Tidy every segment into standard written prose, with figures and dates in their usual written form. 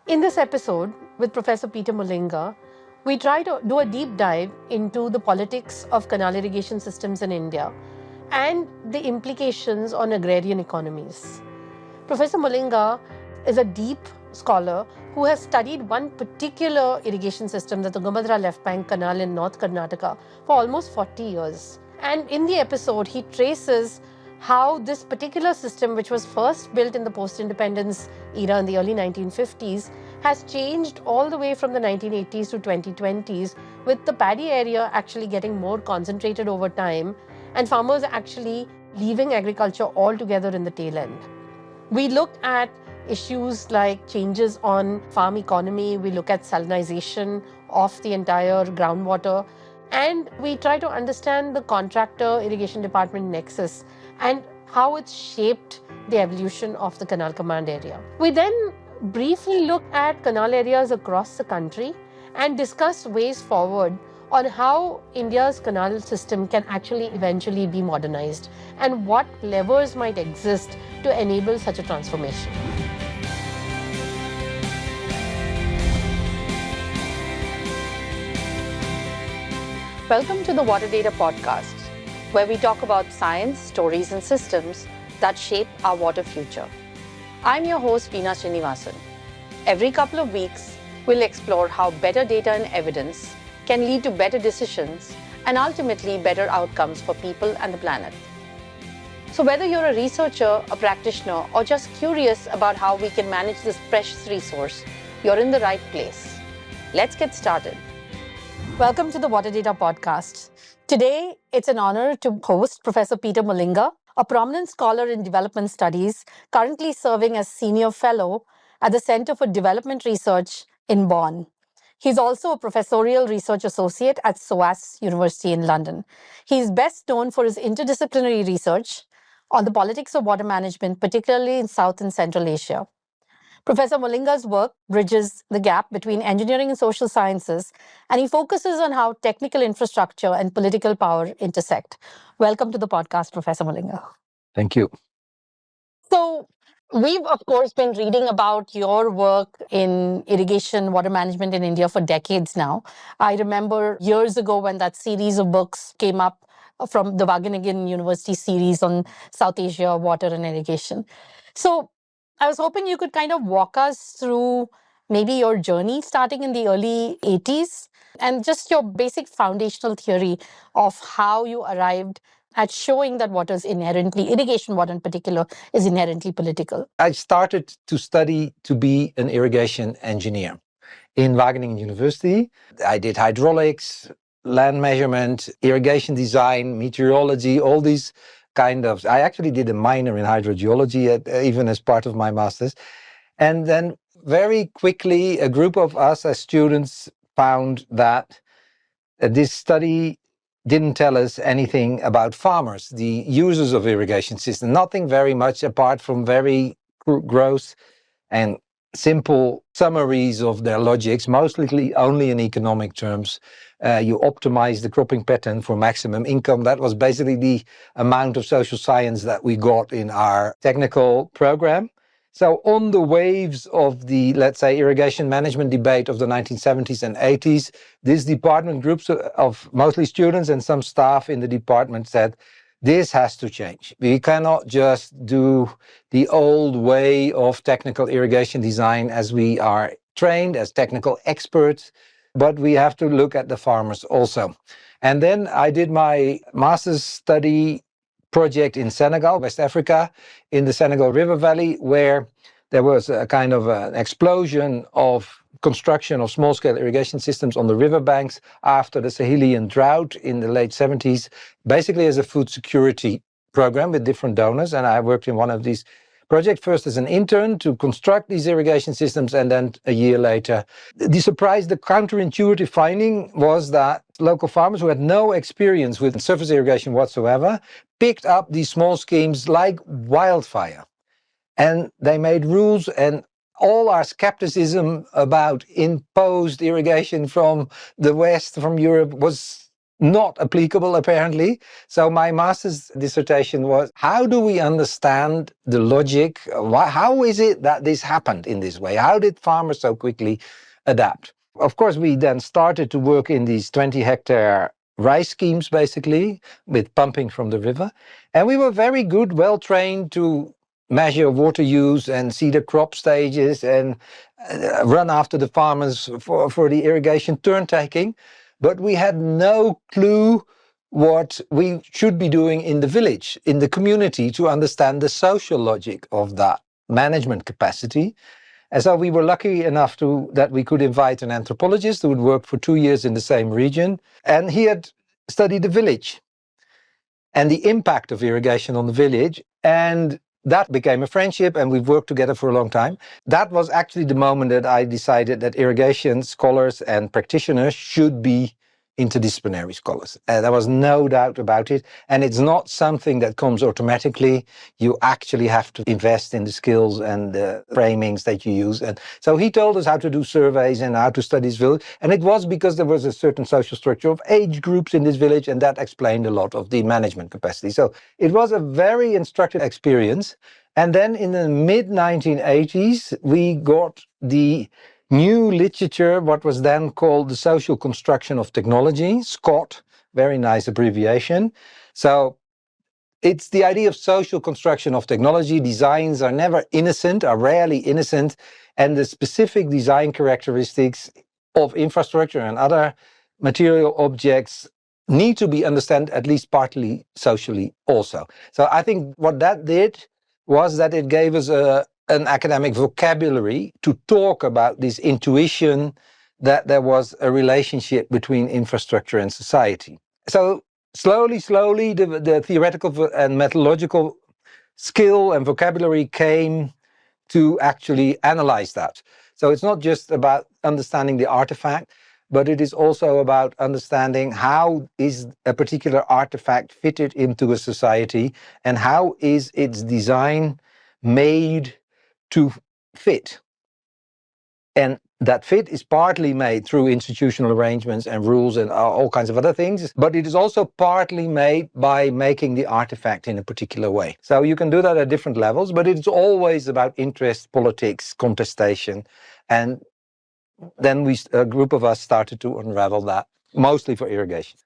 In this episode with Professor Peter Mollinga, we try to do a deep dive into the politics of canal irrigation systems in India and the implications on agrarian economies. Professor Mollinga is a deep scholar who has studied one particular irrigation system, the Tungabhadra left bank canal in North Karnataka, for almost 40 years. And in the episode, he traces how this particular system, which was first built in the post-independence era in the early 1950s, has changed all the way from the 1980s to 2020s, with the paddy area actually getting more concentrated over time and farmers actually leaving agriculture altogether in the tail end. We looked at issues like changes on farm economy, we look at salinization of the entire groundwater, and we try to understand the contractor irrigation department nexus and how it's shaped the evolution of the canal command area. We then briefly look at canal areas across the country and discuss ways forward on how India's canal system can actually eventually be modernized and what levers might exist to enable such a transformation. Welcome to the Water Data Podcast, where we talk about science, stories, and systems that shape our water future. I'm your host, Veena Srinivasan. Every couple of weeks, we'll explore how better data and evidence can lead to better decisions and ultimately better outcomes for people and the planet. So whether you're a researcher, a practitioner, or just curious about how we can manage this precious resource, you're in the right place. Let's get started. Welcome to the Water Data Podcast. Today, it's an honor to host Professor Peter Mollinga, a prominent scholar in development studies, currently serving as Senior Fellow at the Center for Development Research in Bonn. He's also a professorial research associate at SOAS University in London. He's best known for his interdisciplinary research on the politics of water management, particularly in South and Central Asia. Professor Mollinga's work bridges the gap between engineering and social sciences, and he focuses on how technical infrastructure and political power intersect. Welcome to the podcast, Professor Mollinga. Thank you. So, we've, of course, been reading about your work in irrigation, water management in India for decades now. I remember years ago when that series of books came up from the Wageningen University series on South Asia, water and irrigation. So, I was hoping you could kind of walk us through maybe your journey starting in the early 80s and just your basic foundational theory of how you arrived at showing that water is inherently, irrigation water in particular, is inherently political. I started to study to be an irrigation engineer in Wageningen University. I did hydraulics, land measurement, irrigation design, meteorology, all these I actually did a minor in hydrogeology even as part of my master's. And then very quickly, a group of us as students found that this study didn't tell us anything about farmers, the users of irrigation system, nothing very much apart from very gross and simple summaries of their logics, mostly only in economic terms. You optimize the cropping pattern for maximum income. That was basically the amount of social science that we got in our technical program. So on the waves of the, let's say, irrigation management debate of the 1970s and 80s, this department, groups of mostly students and some staff in the department said, this has to change. We cannot just do the old way of technical irrigation design as we are trained as technical experts, but we have to look at the farmers also. And then I did my master's study project in Senegal, West Africa, in the Senegal River Valley, where there was a kind of an explosion of construction of small-scale irrigation systems on the riverbanks after the Sahelian drought in the late 70s, basically as a food security program with different donors. And I worked in one of these projects, first as an intern to construct these irrigation systems, and then a year later. The counterintuitive finding was that local farmers who had no experience with surface irrigation whatsoever picked up these small schemes like wildfire. And they made rules, and all our skepticism about imposed irrigation from the West, from Europe, was not applicable apparently. So my master's dissertation was, how do we understand the logic? How is it that this happened in this way? How did farmers so quickly adapt? Of course, we then started to work in these 20-hectare rice schemes, basically, with pumping from the river. And we were very good, well trained to measure water use and see the crop stages and run after the farmers for the irrigation turn taking. But we had no clue what we should be doing in the village, in the community, to understand the social logic of that management capacity. And so we were lucky enough that we could invite an anthropologist who would work for 2 years in the same region. And he had studied the village and the impact of irrigation on the village. And that became a friendship, and we've worked together for a long time. That was actually the moment that I decided that irrigation scholars and practitioners should be interdisciplinary scholars. There was no doubt about it. And it's not something that comes automatically. You actually have to invest in the skills and the framings that you use. And so he told us how to do surveys and how to study this village. And it was because there was a certain social structure of age groups in this village, and that explained a lot of the management capacity. So it was a very instructive experience. And then in the mid-1980s, we got the new literature, what was then called the social construction of technology, SCOT, very nice abbreviation. So it's the idea of social construction of technology. Designs are never innocent, are rarely innocent, and the specific design characteristics of infrastructure and other material objects need to be understood at least partly socially also. So I think what that did was that it gave us an academic vocabulary to talk about this intuition that there was a relationship between infrastructure and society. So slowly, the theoretical and methodological skill and vocabulary came to actually analyze that. So it's not just about understanding the artifact, but it is also about understanding how is a particular artifact fitted into a society and how is its design made to fit. And that fit is partly made through institutional arrangements and rules and all kinds of other things, but it is also partly made by making the artifact in a particular way. So you can do that at different levels, but it's always about interest, politics, contestation. And then a group of us started to unravel that, mostly for irrigation.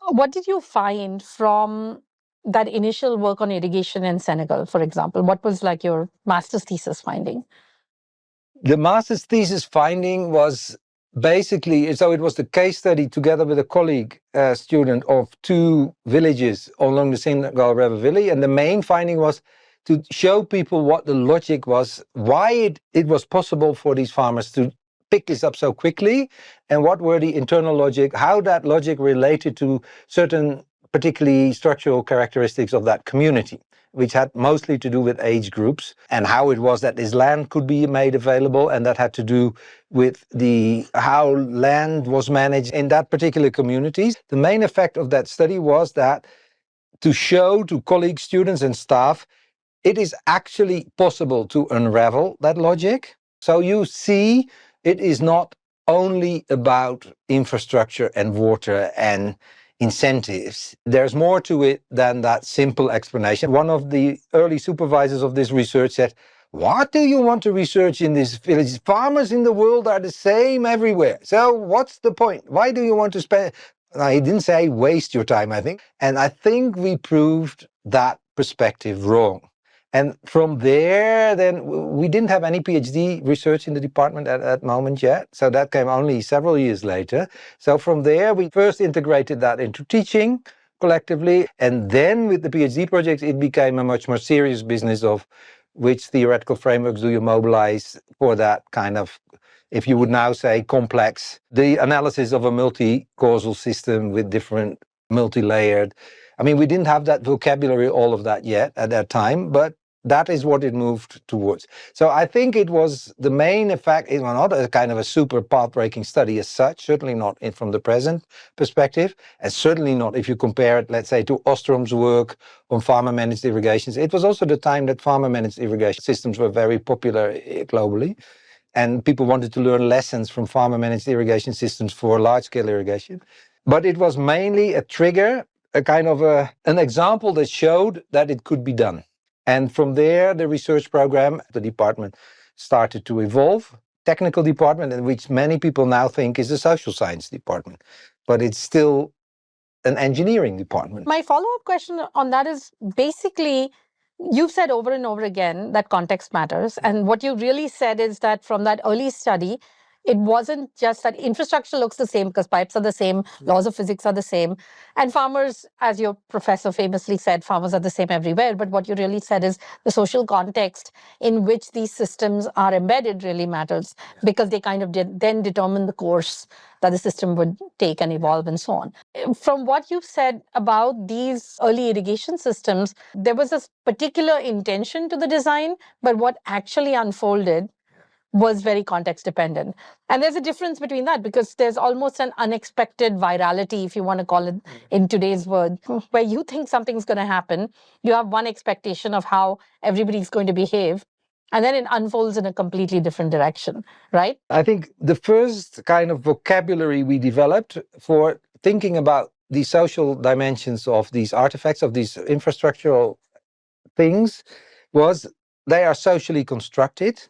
What did you find from that initial work on irrigation in Senegal, for example? What was like your master's thesis finding? The master's thesis finding was basically, so it was the case study together with a colleague student of 2 villages along the Senegal River Valley. And the main finding was to show people what the logic was, why it was possible for these farmers to pick this up so quickly, and what were the internal logic, how that logic related to certain particularly structural characteristics of that community, which had mostly to do with age groups, and how it was that this land could be made available, and that had to do with how land was managed in that particular communities. The main effect of that study was that to show to colleagues, students and staff, it is actually possible to unravel that logic. So you see, it is not only about infrastructure and water and incentives. There's more to it than that simple explanation. One of the early supervisors of this research said, "What do you want to research in this village? Farmers in the world are the same everywhere. So what's the point? Why do you want to spend..." Now, he didn't say waste your time, I think. And I think we proved that perspective wrong. And from there, then we didn't have any PhD research in the department at that moment yet. So that came only several years later. So from there, we first integrated that into teaching collectively. And then with the PhD projects, it became a much more serious business of which theoretical frameworks do you mobilize for that kind of, if you would now say, complex, the analysis of a multi-causal system with different multi-layered. I mean, we didn't have that vocabulary, all of that yet at that time, but that is what it moved towards. So I think it was the main effect, it was not a kind of a super path-breaking study as such, certainly not from the present perspective, and certainly not if you compare it, let's say, to Ostrom's work on farmer-managed irrigations. It was also the time that farmer-managed irrigation systems were very popular globally, and people wanted to learn lessons from farmer-managed irrigation systems for large-scale irrigation. But it was mainly a trigger, a kind of an example that showed that it could be done. And from there, the research program, the department started to evolve. Technical department, in which many people now think is a social science department, but it's still an engineering department. My follow-up question on that is basically, you've said over and over again that context matters. And what you really said is that from that early study, it wasn't just that infrastructure looks the same because pipes are the same, laws of physics are the same. And farmers, as your professor famously said, farmers are the same everywhere. But what you really said is the social context in which these systems are embedded really matters, because they kind of then determine the course that the system would take and evolve and so on. From what you've said about these early irrigation systems, there was a particular intention to the design, but what actually unfolded was very context dependent. And there's a difference between that, because there's almost an unexpected virality, if you want to call it in today's word, where you think something's going to happen. You have one expectation of how everybody's going to behave, and then it unfolds in a completely different direction, right? I think the first kind of vocabulary we developed for thinking about the social dimensions of these artifacts, of these infrastructural things, was they are socially constructed.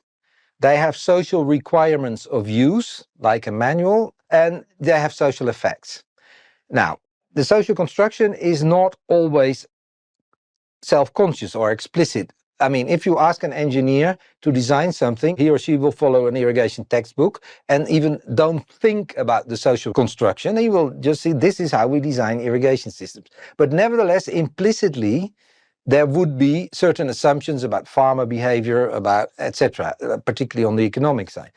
They have social requirements of use, like a manual, and they have social effects. Now, the social construction is not always self-conscious or explicit. I mean, if you ask an engineer to design something, he or she will follow an irrigation textbook and even don't think about the social construction. He will just see, this is how we design irrigation systems. But nevertheless, implicitly, there would be certain assumptions about farmer behavior, about etc., particularly on the economic side.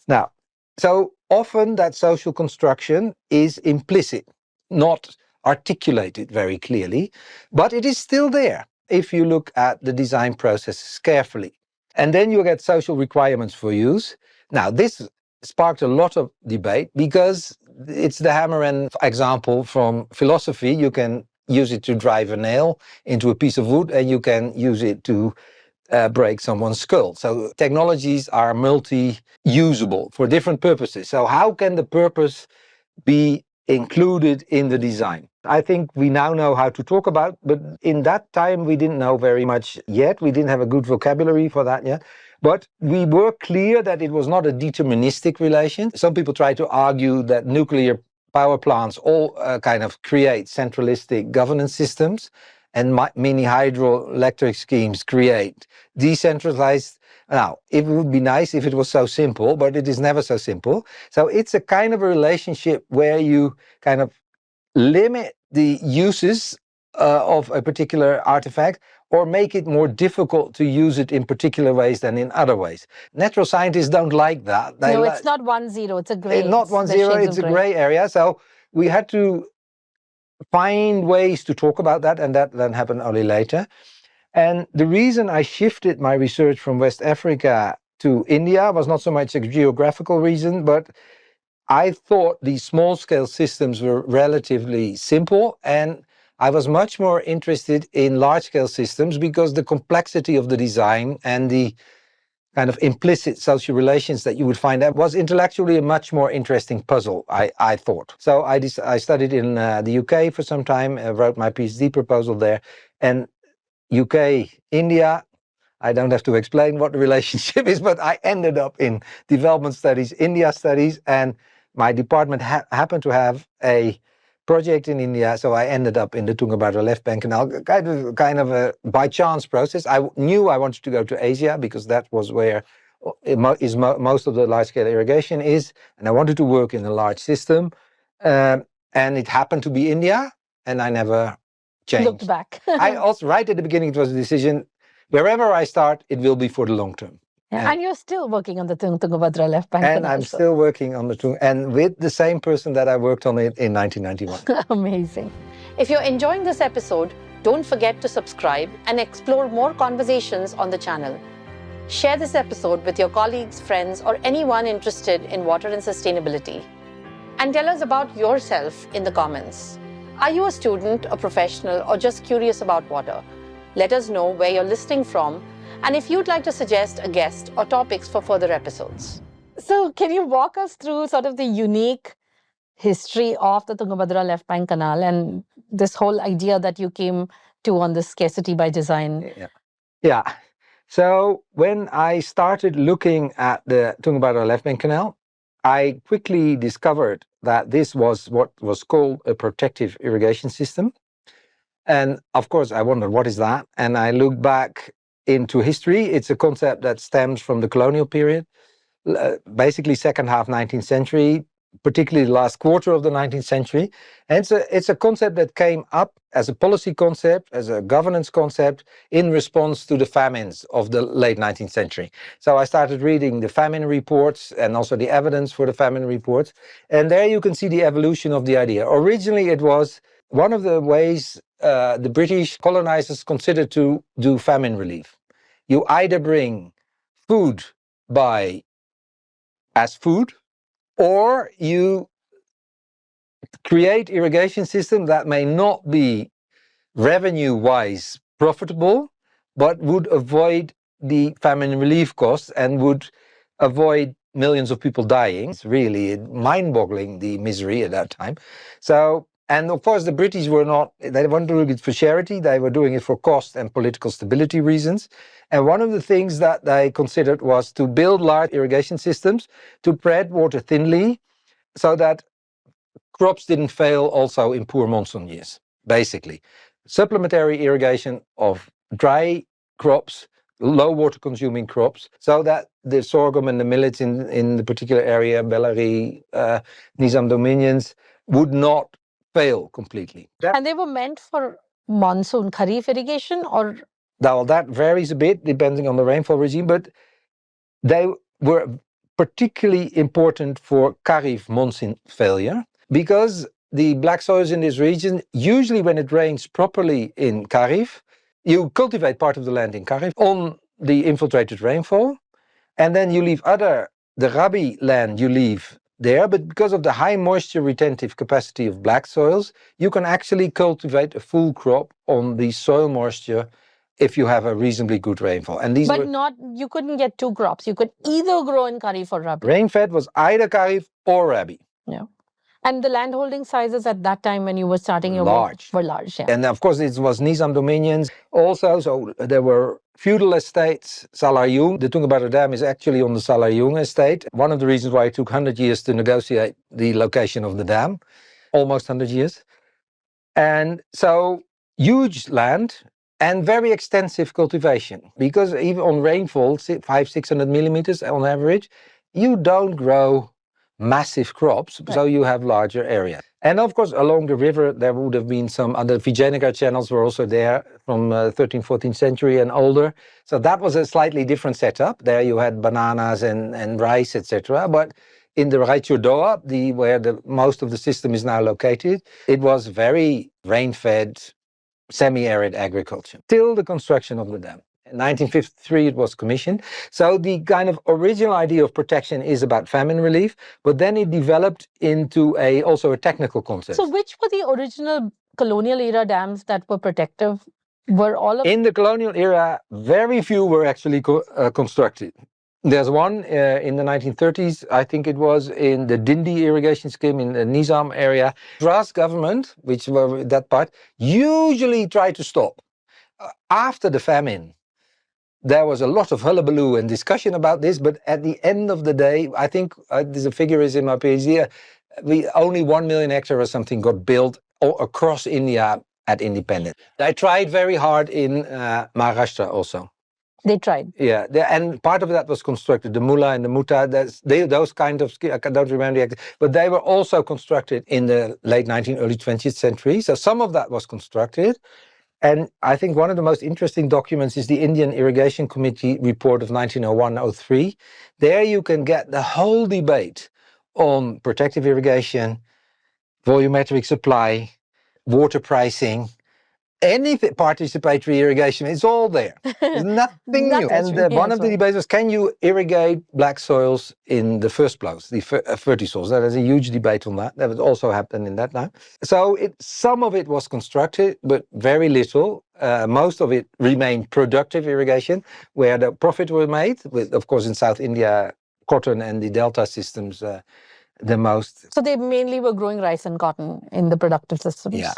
Now, so often that social construction is implicit, not articulated very clearly, but it is still there if you look at the design processes carefully. And then you get social requirements for use. Now, this sparked a lot of debate because it's the hammer and example from philosophy. You can use it to drive a nail into a piece of wood, and you can use it to break someone's skull. So technologies are multi-usable for different purposes. So how can the purpose be included in the design? I think we now know how to talk about, but in that time we didn't know very much yet. We didn't have a good vocabulary for that yet. But we were clear that it was not a deterministic relation. Some people try to argue that nuclear power plants all kind of create centralistic governance systems, and mini hydroelectric schemes create decentralized. Now, it would be nice if it was so simple, but it is never so simple. So it's a kind of a relationship where you kind of limit the uses of a particular artifact, or make it more difficult to use it in particular ways than in other ways. Natural scientists don't like that. No, it's not 1-0, it's a gray. Not 1-0, it's a gray area. So we had to find ways to talk about that, and that then happened only later. And the reason I shifted my research from West Africa to India was not so much a geographical reason, but I thought these small-scale systems were relatively simple, and I was much more interested in large-scale systems because the complexity of the design and the kind of implicit social relations that you would find that was intellectually a much more interesting puzzle, I thought. So I studied in the UK for some time, wrote my PhD proposal there, and UK, India, I don't have to explain what the relationship is, but I ended up in development studies, India studies, and my department happened to have a project in India, so I ended up in the Tungabhadra left bank canal, kind of a by chance process. I knew I wanted to go to Asia because that was where most of the large-scale irrigation is, and I wanted to work in a large system, and it happened to be India, and I never changed. Looked back. I also, right at the beginning, it was a decision, wherever I start, it will be for the long term. Yeah, and you're still working on the Tungabhadra left bank. And I'm still working on the Tung, and with the same person that I worked on it in 1991. Amazing. If you're enjoying this episode, don't forget to subscribe and explore more conversations on the channel. Share this episode with your colleagues, friends, or anyone interested in water and sustainability. And tell us about yourself in the comments. Are you a student, a professional, or just curious about water? Let us know where you're listening from, and if you'd like to suggest a guest or topics for further episodes. So can you walk us through sort of the unique history of the Tungabhadra left bank canal and this whole idea that you came to on this scarcity by design. Yeah. So when I started looking at the Tungabhadra left bank canal, I quickly discovered that this was what was called a protective irrigation system. And of course, I wondered, what is that? And I looked back into history. It's a concept that stems from the colonial period, basically second half 19th century, particularly the last quarter of the 19th century. And it's a concept that came up as a policy concept, as a governance concept, in response to the famines of the late 19th century. So I started reading the famine reports and also the evidence for the famine reports. And there you can see the evolution of the idea. Originally, it was one of the ways the British colonizers considered to do famine relief. You either bring food as food, or you create irrigation system that may not be revenue-wise profitable, but would avoid the famine relief costs and would avoid millions of people dying. It's really mind-boggling, the misery at that time. So, and of course the British they weren't doing it for charity, they were doing it for cost and political stability reasons. And one of the things that they considered was to build large irrigation systems to spread water thinly so that crops didn't fail also in poor monsoon years, basically. Supplementary irrigation of dry crops, low water consuming crops, so that the sorghum and the millets in the particular area, Bellary, Nizam dominions, would not fail completely. And they were meant for monsoon, kharif irrigation, or? Now, that varies a bit depending on the rainfall regime, but they were particularly important for kharif monsoon failure, because the black soils in this region, usually when it rains properly in kharif, you cultivate part of the land in kharif on the infiltrated rainfall, and then you leave the rabi land you leave there, but because of the high moisture retentive capacity of black soils, you can actually cultivate a full crop on the soil moisture if you have a reasonably good rainfall. And you couldn't get two crops. You could either grow in kharif or rabi. Rain-fed was either kharif or rabi. Yeah. And the landholding sizes at that time when you were starting your work were large. Yeah. And of course, it was Nizam dominions also. So there were feudal estates, Salayung. The Tungabhadra Dam is actually on the Salayung estate. One of the reasons why it took 100 years to negotiate the location of the dam, almost 100 years. And so huge land and very extensive cultivation, because even on rainfall, 500-600 millimeters on average, you don't grow massive crops, so you have larger areas. And of course, along the river, there would have been some other Vijayanagar channels were also there from 13th, 14th century and older. So that was a slightly different setup. There you had bananas and rice, etc. But in the Raichur Doab, where most of the system is now located, it was very rain-fed, semi-arid agriculture till the construction of the dam. In 1953, it was commissioned. So the kind of original idea of protection is about famine relief, but then it developed into also a technical concept. So which were the original colonial era dams that were protective? Were all of In the colonial era, very few were actually constructed. There's one in the 1930s, I think it was in the Dindi irrigation scheme in the Nizam area. Madras government, which were that part, usually tried to stop. After the famine, there was a lot of hullabaloo and discussion about this, but at the end of the day, I think there's a figure is in my PhD, only 1 million hectares or something got built across India at independence. They tried very hard in Maharashtra also. They tried. Yeah, and part of that was constructed. The Mullah and the Mutta, those kind of, I don't remember, but they were also constructed in the late 19th, early 20th century. So some of that was constructed. And I think one of the most interesting documents is the Indian Irrigation Committee report of 1901-03. There you can get the whole debate on protective irrigation, volumetric supply, water pricing, any participatory irrigation, it's all there. There's nothing new. And one of the debates was, can you irrigate black soils in the first place, the fertile soils? There is a huge debate on that. That would also happen in that time. So some of it was constructed, but very little. Most of it remained productive irrigation, where the profit were made, with, of course, in South India, cotton and the delta systems the most. So they mainly were growing rice and cotton in the productive systems. Yeah.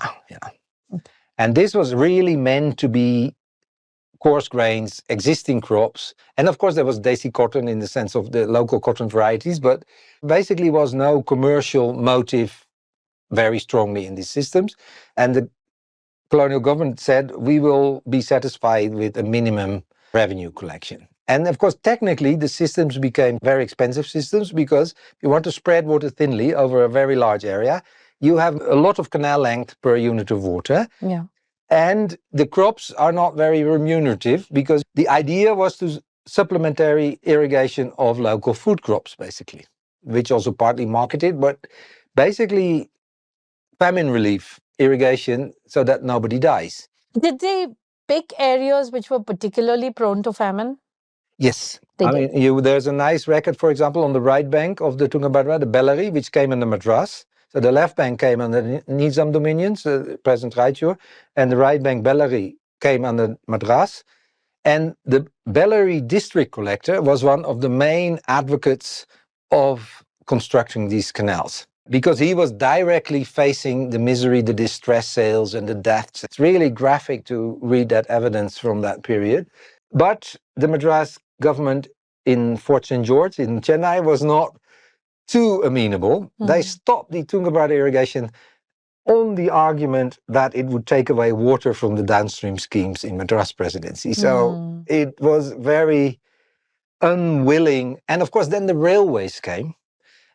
And this was really meant to be coarse grains, existing crops. And of course, there was desi cotton in the sense of the local cotton varieties, but basically was no commercial motive very strongly in these systems. And the colonial government said, we will be satisfied with a minimum revenue collection. And of course, technically, the systems became very expensive systems because you want to spread water thinly over a very large area. You have a lot of canal length per unit of water. Yeah. And the crops are not very remunerative because the idea was to supplementary irrigation of local food crops, basically, which also partly marketed, but basically famine relief irrigation so that nobody dies. Did they pick areas which were particularly prone to famine? Yes. They did. mean, there's a nice record, for example, on the right bank of the Tungabhadra, the Bellary, which came under Madras. So the left bank came under Nizam dominions, present Raichur, and the right bank Bellary came under Madras. And the Bellary district collector was one of the main advocates of constructing these canals because he was directly facing the misery, the distress sales, and the deaths. It's really graphic to read that evidence from that period. But the Madras government in Fort St. George in Chennai was not too amenable. They stopped the Tungabhadra irrigation on the argument that it would take away water from the downstream schemes in Madras presidency. So it was very unwilling. And of course, then the railways came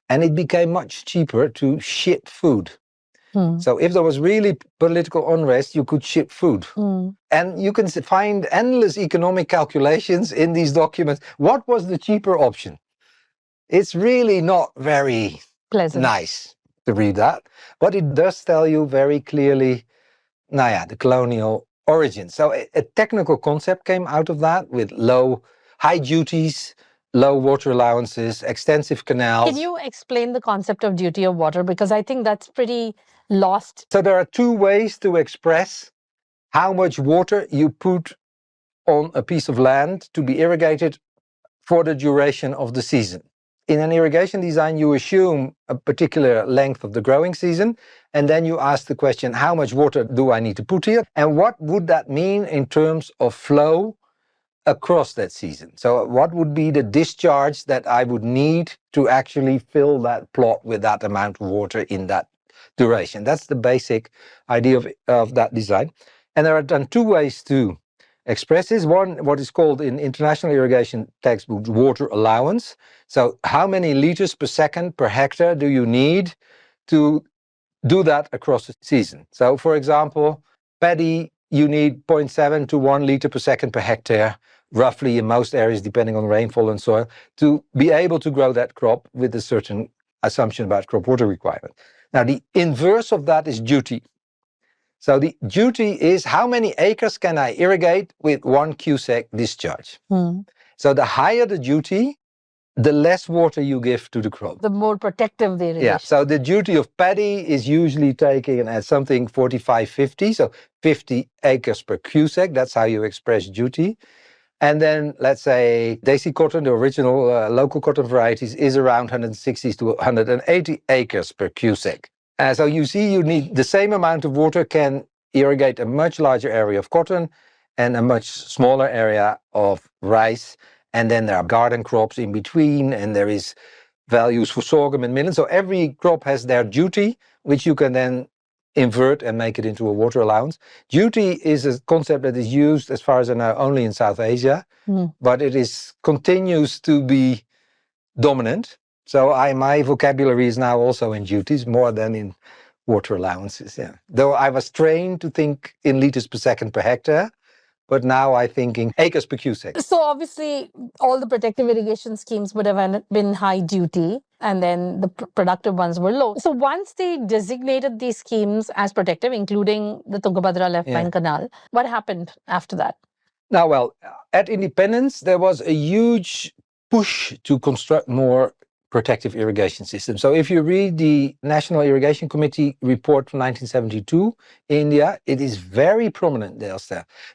and it became much cheaper to ship food. So if there was really political unrest, you could ship food. And you can find endless economic calculations in these documents. What was the cheaper option? It's really not very nice to read that, but it does tell you very clearly, the colonial origin. So a technical concept came out of that with high duties, low water allowances, extensive canals. Can you explain the concept of duty of water? Because I think that's pretty lost. So there are two ways to express how much water you put on a piece of land to be irrigated for the duration of the season. In an irrigation design, you assume a particular length of the growing season, and then you ask the question, how much water do I need to put here? And what would that mean in terms of flow across that season? So what would be the discharge that I would need to actually fill that plot with that amount of water in that duration? That's the basic idea of that design. And there are then two ways to express this. One, what is called in international irrigation textbooks, water allowance. So how many liters per second per hectare do you need to do that across the season? So for example, paddy, you need 0.7 to 1 liter per second per hectare, roughly in most areas, depending on rainfall and soil, to be able to grow that crop with a certain assumption about crop water requirement. Now, the inverse of that is duty. So the duty is how many acres can I irrigate with 1 cubic discharge? So the higher the duty, the less water you give to the crop. The more protective the irrigation. Yeah, so the duty of paddy is usually taken as something 45-50, so 50 acres per cubic. That's how you express duty. And then let's say desi cotton, the original local cotton varieties, is around 160 to 180 acres per cubic. So you see, you need the same amount of water can irrigate a much larger area of cotton and a much smaller area of rice. And then there are garden crops in between, and there is values for sorghum and millet. So every crop has their duty, which you can then invert and make it into a water allowance. Duty is a concept that is used, as far as I know, only in South Asia, but it continues to be dominant. So my vocabulary is now also in duties more than in water allowances. Yeah. Though I was trained to think in liters per second per hectare, but now I think in acres per cubic. So obviously, all the protective irrigation schemes would have been high duty, and then the productive ones were low. So once they designated these schemes as protective, including the Tungabhadra left bank canal, what happened after that? Now, well, at independence, there was a huge push to construct more protective irrigation system. So if you read the National Irrigation Committee report from 1972, India, it is very prominent there.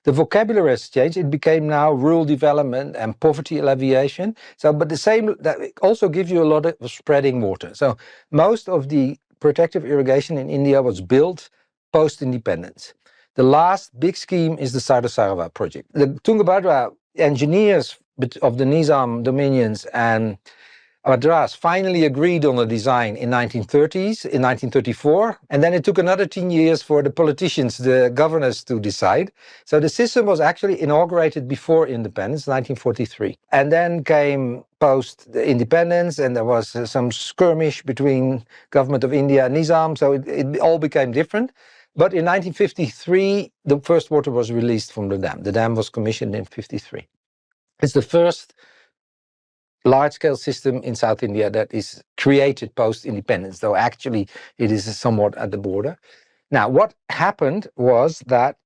The vocabulary has changed. It became now rural development and poverty alleviation. So, but the same, that also gives you a lot of spreading water. So most of the protective irrigation in India was built post-independence. The last big scheme is the Sarva project. The Tungabhadra engineers of the Nizam dominions and Madras finally agreed on the design in 1934, and then it took another 10 years for the politicians, the governors, to decide. So the system was actually inaugurated before independence, 1943. And then came post-independence, and there was some skirmish between government of India and Nizam, so it all became different. But in 1953, the first water was released from the dam. The dam was commissioned in 1953. It's the first large-scale system in South India that is created post-independence, though actually it is somewhat at the border. Now, what happened was that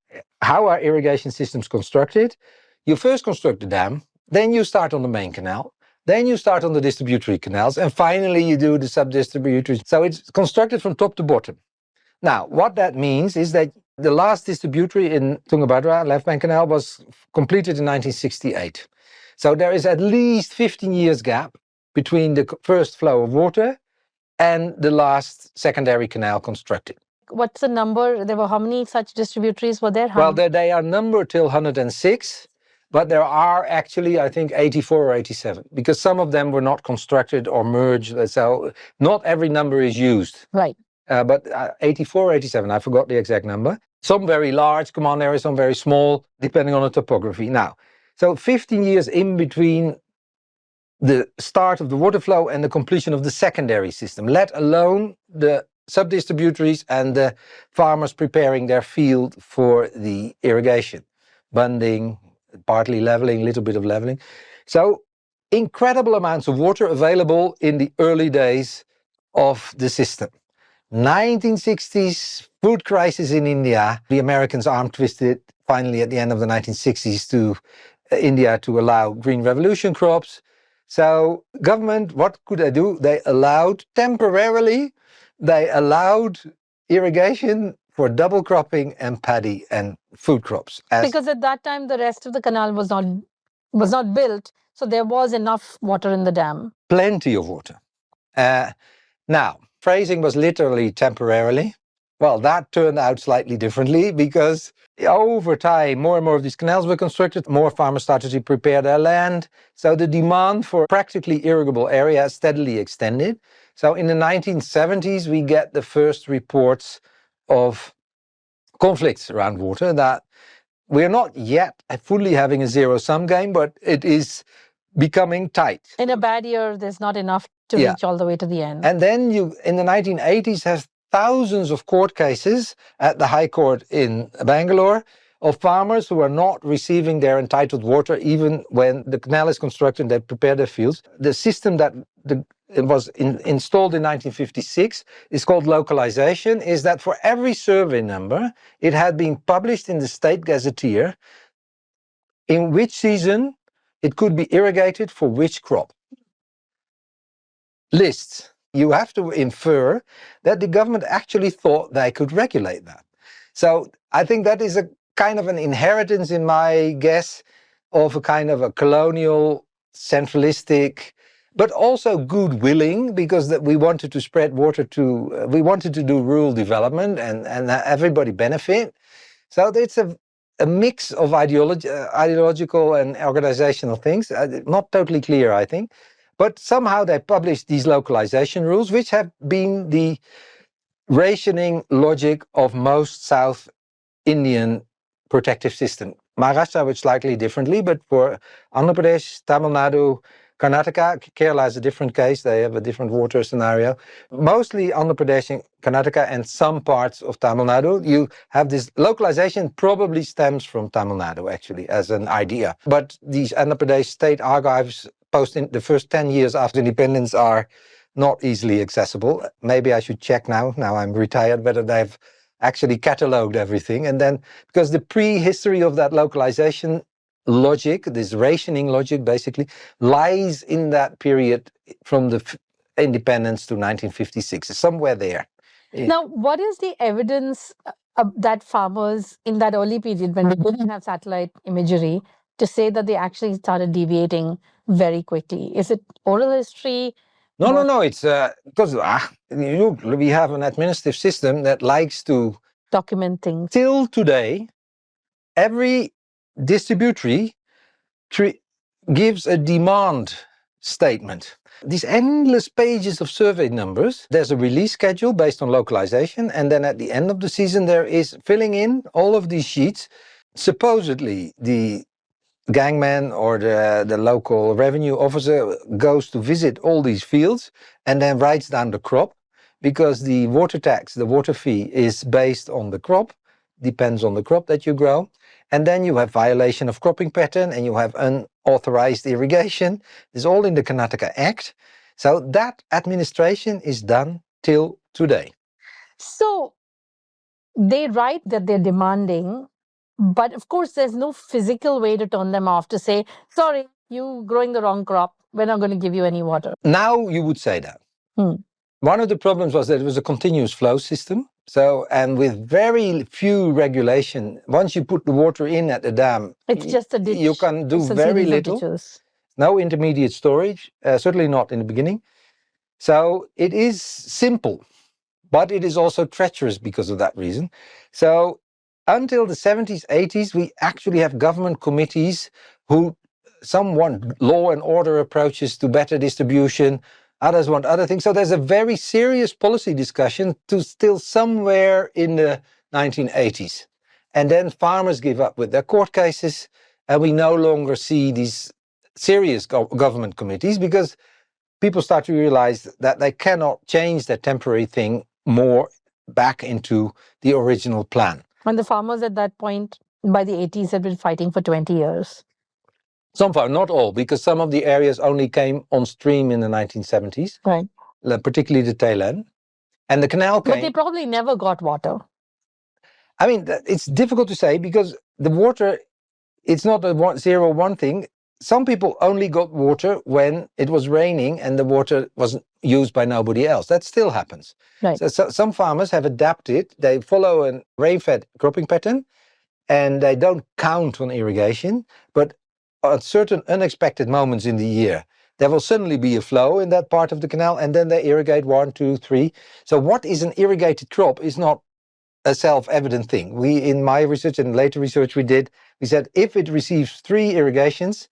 how are irrigation systems constructed? You first construct the dam, then you start on the main canal, then you start on the distributary canals, and finally you do the sub-distributary. So it's constructed from top to bottom. Now, what that means is that the last distributary in Tungabhadra, left bank canal, was completed in 1968. So there is at least 15 years gap between the first flow of water and the last secondary canal constructed. What's the number? There were how many such distributaries were there? Well, they are numbered till 106, but there are actually, I think, 84 or 87, because some of them were not constructed or merged. So not every number is used. Right. But 84 or 87, I forgot the exact number. Some very large command areas, some very small, depending on the topography. Now, so 15 years in between the start of the water flow and the completion of the secondary system, let alone the sub-distributaries and the farmers preparing their field for the irrigation, bunding, partly leveling, a little bit of leveling. So incredible amounts of water available in the early days of the system. 1960s food crisis in India. The Americans arm twisted finally at the end of the 1960s to India to allow green revolution crops. So government, what could they do? They allowed temporarily, they allowed irrigation for double cropping and paddy and food crops. Because at that time the rest of the canal was not built, so there was enough water in the dam. Plenty of water. Now, phrasing was literally temporarily. Well, that turned out slightly differently because over time, more and more of these canals were constructed, more farmers started to prepare their land. So the demand for practically irrigable areas steadily extended. So in the 1970s, we get the first reports of conflicts around water, that we're not yet fully having a zero-sum game, but it is becoming tight. In a bad year, there's not enough to reach all the way to the end. And then you, in the 1980s, have thousands of court cases at the High Court in Bangalore of farmers who are not receiving their entitled water even when the canal is constructed and they prepare their fields. The system that it was installed in 1956 is called localization, is that for every survey number, it had been published in the state gazetteer in which season it could be irrigated for which crop. Lists. You have to infer that the government actually thought they could regulate that. So I think that is a kind of an inheritance, in my guess, of a kind of a colonial, centralistic, but also good-willing, because that we wanted to spread water to, we wanted to do rural development and everybody benefit. So it's a mix of ideological and organizational things, not totally clear, I think. But somehow they published these localization rules, which have been the rationing logic of most South Indian protective system. Maharashtra works slightly differently, but for Andhra Pradesh, Tamil Nadu, Karnataka, Kerala is a different case. They have a different water scenario. Mostly Andhra Pradesh and Karnataka and some parts of Tamil Nadu, you have this localization probably stems from Tamil Nadu, actually, as an idea. But these Andhra Pradesh state archives in the first 10 years after independence are not easily accessible. Maybe I should check now I'm retired, whether they've actually catalogued everything. And then, because the prehistory of that localization logic, this rationing logic basically, lies in that period from the independence to 1956, somewhere there. Now, what is the evidence that farmers in that early period, when they didn't have satellite imagery, to say that they actually started deviating very quickly? Is it oral history? No. It's because we have an administrative system that likes to document things. Till today, every distributory gives a demand statement. These endless pages of survey numbers, there's a release schedule based on localization, and then at the end of the season there is filling in all of these sheets. Supposedly the gangman or the local revenue officer goes to visit all these fields and then writes down the crop, because the water tax, the water fee, is based on the crop, depends on the crop that you grow. And then you have violation of cropping pattern and you have unauthorized irrigation. It's all in the Karnataka Act. So that administration is done till today. So they write that they're demanding, but of course there's no physical way to turn them off, to say, sorry, you growing the wrong crop, we're not going to give you any water. Now you would say that. One of the problems was that it was a continuous flow system. So, and with very few regulation, once you put the water in at the dam, it's just a ditch. You can do very little. No intermediate storage, certainly not in the beginning. So it is simple, but it is also treacherous because of that reason. So until the 70s, 80s, we actually have government committees who, some want law and order approaches to better distribution, others want other things. So there's a very serious policy discussion to still somewhere in the 1980s. And then farmers give up with their court cases, and we no longer see these serious government committees because people start to realize that they cannot change that temporary thing more back into the original plan. And the farmers at that point, by the 80s, had been fighting for 20 years. Some farmers, not all, because some of the areas only came on stream in the 1970s, right? Particularly the tail end. And the canal came. But they probably never got water. I mean, it's difficult to say because the water, it's not a 0-1 thing. Some people only got water when it was raining and the water wasn't used by nobody else. That still happens. Right. So some farmers have adapted. They follow a rain-fed cropping pattern and they don't count on irrigation, but at certain unexpected moments in the year, there will suddenly be a flow in that part of the canal and then they irrigate 1, 2, 3. So what is an irrigated crop is not a self-evident thing. In my research and later research we said if it receives 3 irrigations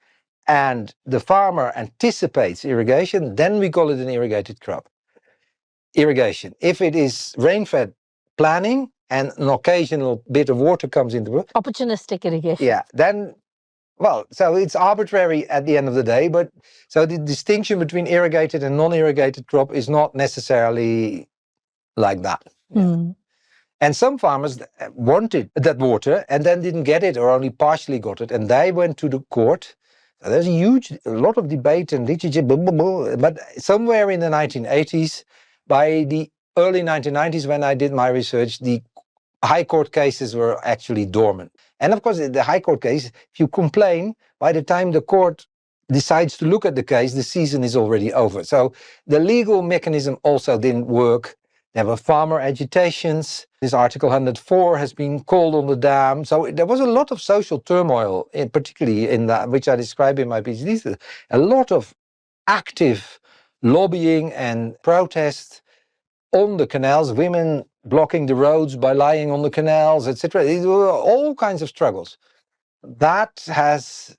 and the farmer anticipates irrigation, then we call it an irrigated crop. Irrigation. If it is rain-fed planning and an occasional bit of water comes into it. Opportunistic irrigation. Yeah, then, well, so it's arbitrary at the end of the day, but so the distinction between irrigated and non-irrigated crop is not necessarily like that. Mm. And some farmers wanted that water and then didn't get it or only partially got it, and they went to the court. So there's a lot of debate and literature, but somewhere in the 1980s, by the early 1990s when I did my research, the high court cases were actually dormant. And of course, the high court case, if you complain, by the time the court decides to look at the case, the season is already over. So the legal mechanism also didn't work. There were farmer agitations. This Article 104 has been called on the dam. So there was a lot of social turmoil, particularly in that, which I describe in my PhD. A lot of active lobbying and protest on the canals, women blocking the roads by lying on the canals, etc. These were all kinds of struggles. That has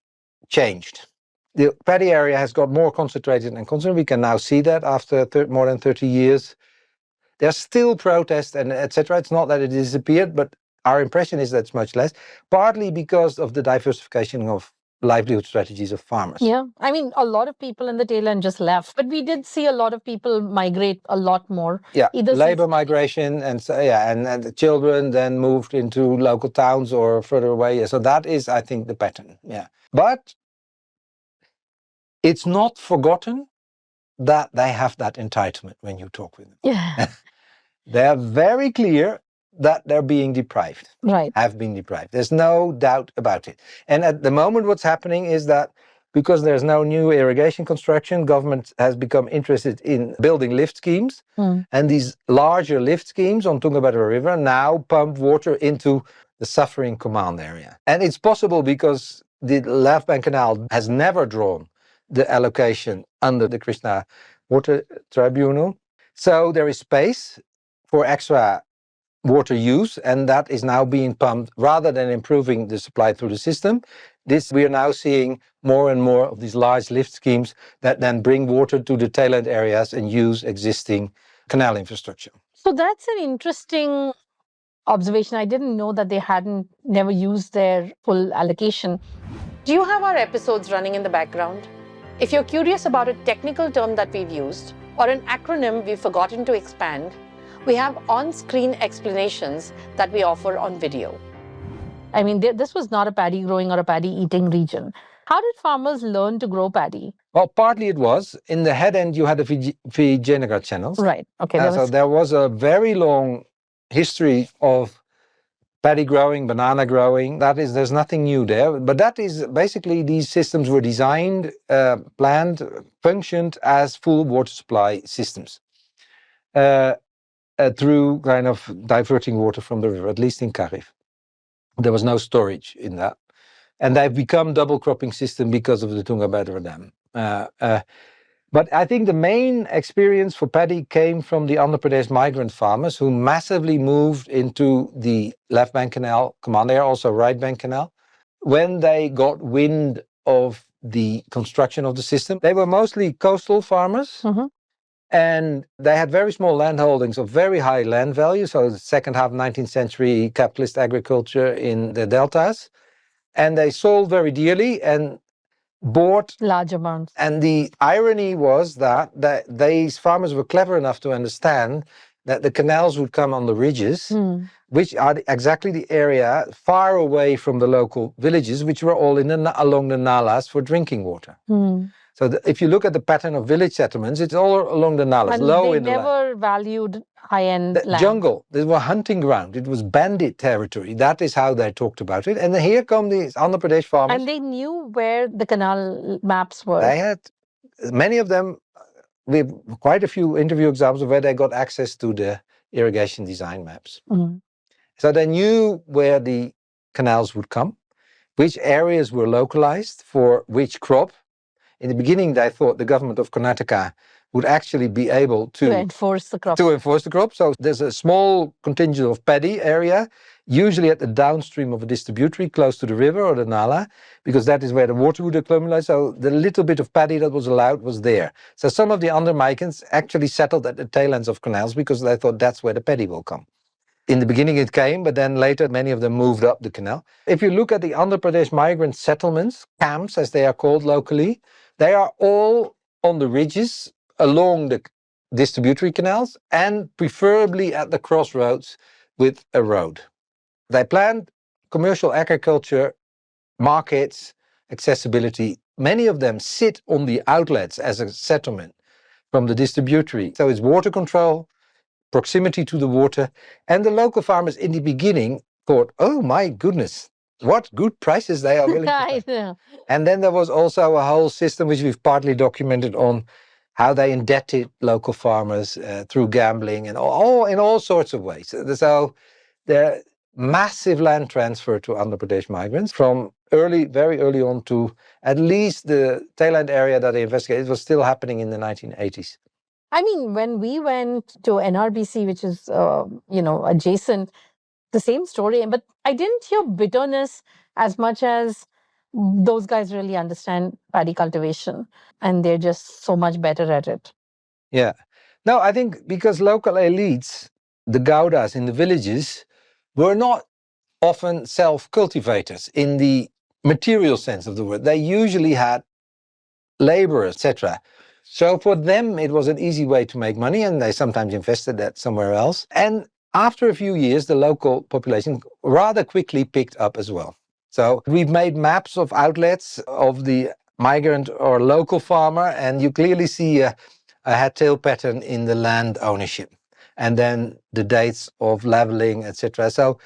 changed. The paddy area has got more concentrated and concentrated. We can now see that after more than 30 years. There's still protests and etc. It's not that it disappeared, but our impression is that it's much less, partly because of the diversification of livelihood strategies of farmers. Yeah, I mean, a lot of people in the tail end just left, but we did see a lot of people migrate a lot more. Yeah, labor migration, and so, yeah, and the children then moved into local towns or further away. So that is, I think, the pattern. Yeah, but it's not forgotten that they have that entitlement when you talk with them. Yeah. They are very clear that they're being deprived. Right. Have been deprived. There's no doubt about it. And at the moment what's happening is that because there's no new irrigation construction, government has become interested in building lift schemes. And these larger lift schemes on Tungabhadra River now pump water into the suffering command area. And it's possible because the left bank canal has never drawn the allocation under the Krishna Water Tribunal. So there is space for extra water use, and that is now being pumped rather than improving the supply through the system. We are now seeing more and more of these large lift schemes that then bring water to the tailend areas and use existing canal infrastructure. So that's an interesting observation. I didn't know that they never used their full allocation. Do you have our episodes running in the background? If you're curious about a technical term that we've used or an acronym we've forgotten to expand, we have on-screen explanations that we offer on video. I mean, this was not a paddy growing or a paddy eating region. How did farmers learn to grow paddy? Well, partly it was. In the head end, you had the Vijayanagar channels. Right. Okay. So there was a very long history of paddy growing, banana growing. There's nothing new there. But that is basically, these systems were designed, planned, functioned as full water supply systems. Through kind of diverting water from the river, at least in Karif. There was no storage in that. And they've become double cropping system because of the Tungabhadra Dam. But I think the main experience for paddy came from the Andhra Pradesh migrant farmers who massively moved into the left bank canal, command area, also right bank canal, when they got wind of the construction of the system. They were mostly coastal farmers. And they had very small land holdings of very high land value. So the second half of 19th century capitalist agriculture in the deltas. And they sold very dearly and bought large amounts. And the irony was that these farmers were clever enough to understand that the canals would come on the ridges, which are exactly the area far away from the local villages, which were all along the nalas for drinking water. So if you look at the pattern of village settlements, it's all along the nalas, and low they in the land. never valued high-end land. Jungle. They were hunting ground. It was bandit territory. That is how they talked about it. And then here come these Andhra Pradesh farmers. And they knew where the canal maps were. They had, many of them, we have quite a few interview examples of where they got access to the irrigation design maps. So they knew where the canals would come, which areas were localized for which crop. In the beginning, they thought the government of Karnataka would actually be able to enforce the crop. So there's a small contingent of paddy area, usually at the downstream of a distributary close to the river or the nala, because that is where the water would accumulate. So the little bit of paddy that was allowed was there. So some of the Andhra migrants actually settled at the tail ends of canals because they thought that's where the paddy will come. In the beginning it came, but then later many of them moved up the canal. If you look at the Andhra Pradesh migrant settlements, camps as they are called locally, they are all on the ridges along the distributary canals and preferably at the crossroads with a road. They planned commercial agriculture, markets, accessibility. Many of them sit on the outlets as a settlement from the distributary. So it's water control, proximity to the water, and the local farmers in the beginning thought, oh my goodness, what good prices they are willing to pay. And then there was also a whole system which we've partly documented on how they indebted local farmers through gambling and in all sorts of ways. So there massive land transfer to Andhra Pradesh migrants from very early on to at least the tailend area that they investigated. It was still happening in the 1980s. I mean, when we went to NRBC, which is, adjacent, the same story. But I didn't hear bitterness as much as those guys really understand paddy cultivation and they're just so much better at it. Yeah. No, I think because local elites, the Gaudas in the villages, were not often self-cultivators in the material sense of the word. They usually had laborers, etc. So for them, it was an easy way to make money, and they sometimes invested that somewhere else. And after a few years, the local population rather quickly picked up as well. So we've made maps of outlets of the migrant or local farmer, and you clearly see a head-tail pattern in the land ownership, and then the dates of leveling, etc. So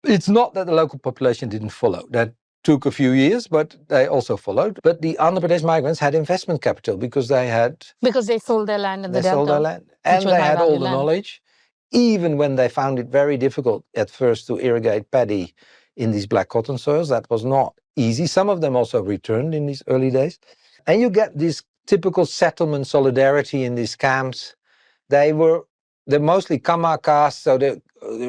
it's not that the local population didn't follow. That took a few years, but they also followed. But the Andhra Pradesh migrants had investment capital because they sold their land in the they sold delta. their land, and they had all the knowledge. Even when they found it very difficult at first to irrigate paddy in these black cotton soils, that was not easy. Some of them also returned in these early days. And you get this typical settlement solidarity in these camps. They're mostly Kama caste, so the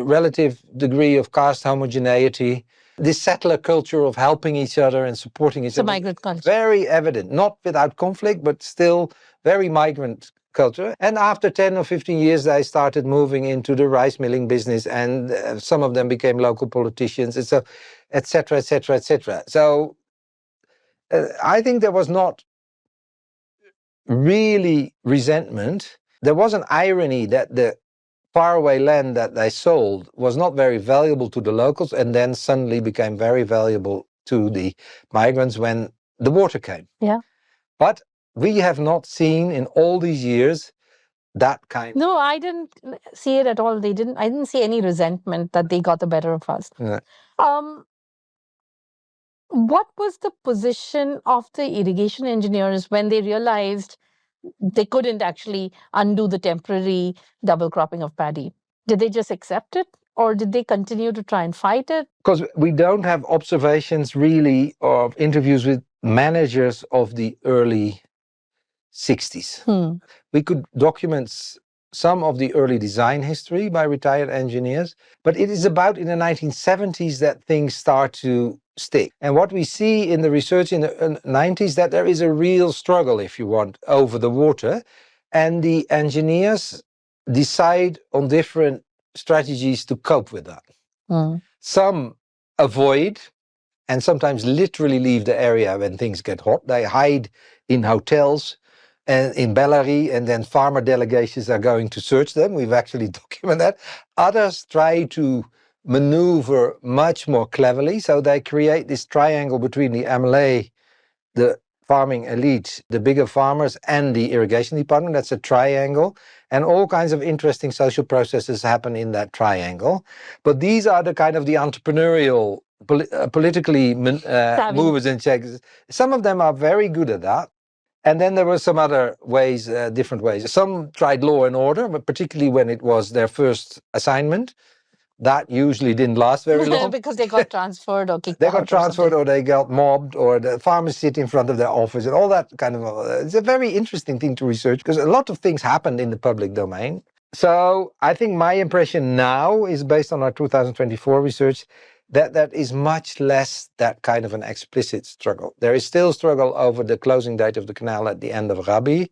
relative degree of caste homogeneity. This settler culture of helping each other and supporting each other. It's a migrant culture. Very evident, not without conflict, but still very migrant culture. And after 10 or 15 years, they started moving into the rice milling business, and some of them became local politicians, and so, et cetera, et cetera, et cetera. So I think there was not really resentment. There was an irony that the faraway land that they sold was not very valuable to the locals, and then suddenly became very valuable to the migrants when the water came. Yeah. But we have not seen in all these years that kind. No, I didn't see it at all. I didn't see any resentment that they got the better of us. Yeah. What was the position of the irrigation engineers when they realized they couldn't actually undo the temporary double cropping of paddy? Did they just accept it, or did they continue to try and fight it? Because we don't have observations really of interviews with managers of the early 60s. We could document some of the early design history by retired engineers, but it is about in the 1970s that things start to stick. And what we see in the research in the 90s, that there is a real struggle, if you want, over the water, and the engineers decide on different strategies to cope with that. Some avoid and sometimes literally leave the area when things get hot. They hide in hotels and in Bellary, and then farmer delegations are going to search them. We've actually documented that. Others try to maneuver much more cleverly, so they create this triangle between the MLA, the farming elite, the bigger farmers, and the irrigation department. That's a triangle, and all kinds of interesting social processes happen in that triangle. But these are the kind of the entrepreneurial, politically movers and shakers. Some of them are very good at that. And then there were some other ways, different ways. Some tried law and order, but particularly when it was their first assignment. That usually didn't last very long. Because they got transferred or kicked out. They got transferred or they got mobbed, or the farmers sit in front of their office and all that kind of... It's a very interesting thing to research because a lot of things happened in the public domain. So I think my impression now is based on our 2024 research that is much less that kind of an explicit struggle. There is still struggle over the closing date of the canal at the end of Rabi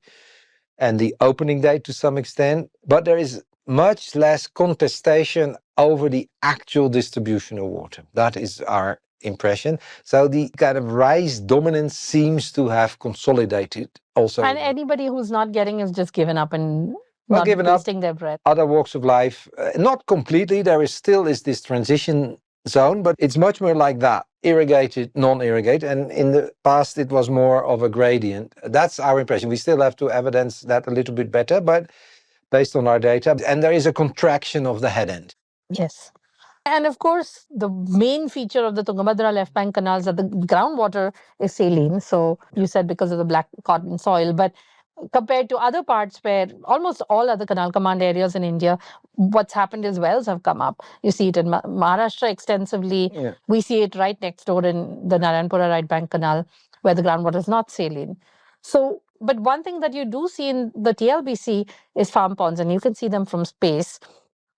and the opening date to some extent, but there is much less contestation over the actual distribution of water. That is our impression. So the kind of rice dominance seems to have consolidated also. And anybody who's not getting is just given up and not wasting their breath. Other walks of life, not completely. There is still this transition zone, but it's much more like that. Irrigated, non-irrigated, and in the past it was more of a gradient. That's our impression. We still have to evidence that a little bit better, but based on our data. And there is a contraction of the head end. Yes. And of course, the main feature of the Tungabhadra left bank canals is that the groundwater is saline. So you said because of the black cotton soil, but compared to other parts where almost all other canal command areas in India, what's happened is wells have come up. You see it in Maharashtra extensively. Yeah. We see it right next door in the Narayanpura right bank canal where the groundwater is not saline. So, but one thing that you do see in the TLBC is farm ponds, and you can see them from space.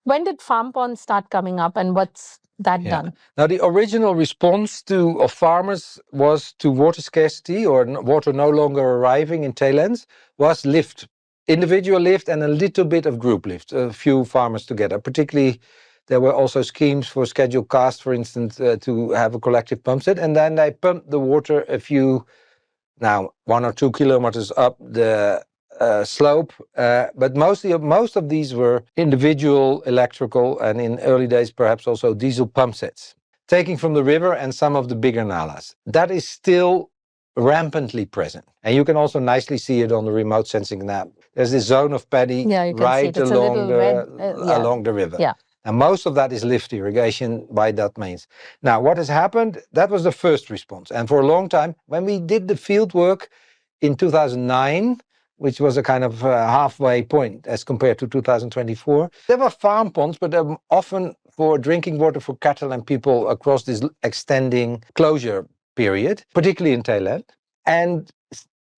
When did farm ponds start coming up, and what's that done? Now, the original response of farmers was to water scarcity or water no longer arriving in taillands was lift, individual lift and a little bit of group lift, a few farmers together. Particularly, there were also schemes for scheduled cast, for instance, to have a collective pump set, and then they pumped the water a few, 1 or 2 kilometers up the slope, but most of these were individual electrical and in early days perhaps also diesel pump sets, taking from the river and some of the bigger nalas. That is still rampantly present, and you can also nicely see it on the remote sensing map. There's this zone of paddy right along the river. Yeah. And most of that is lift irrigation by that means. Now, what has happened, that was the first response. And for a long time, when we did the field work in 2009, which was a kind of halfway point as compared to 2024, there were farm ponds, but they were often for drinking water for cattle and people across this extending closure period, particularly in Thailand. And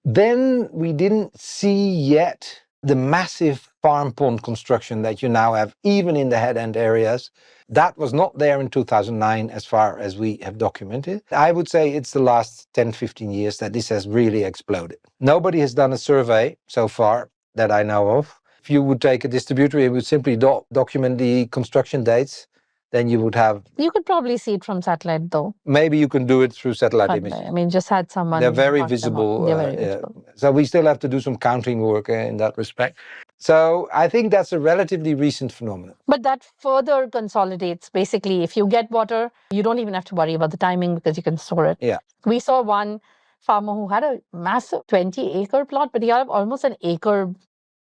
then we didn't see yet the massive farm pond construction that you now have, even in the head-end areas. That was not there in 2009 as far as we have documented. I would say it's the last 10, 15 years that this has really exploded. Nobody has done a survey so far that I know of. If you would take a distributor, you would simply document the construction dates, then you would have... You could probably see it from satellite though. Maybe you can do it through satellite But, images. I mean, just had someone... They're very mark them up. visible. They're very visible. So we still have to do some counting work in that respect. So I think that's a relatively recent phenomenon. But that further consolidates. Basically, if you get water, you don't even have to worry about the timing because you can store it. Yeah. We saw one farmer who had a massive 20-acre plot, but he had almost an acre,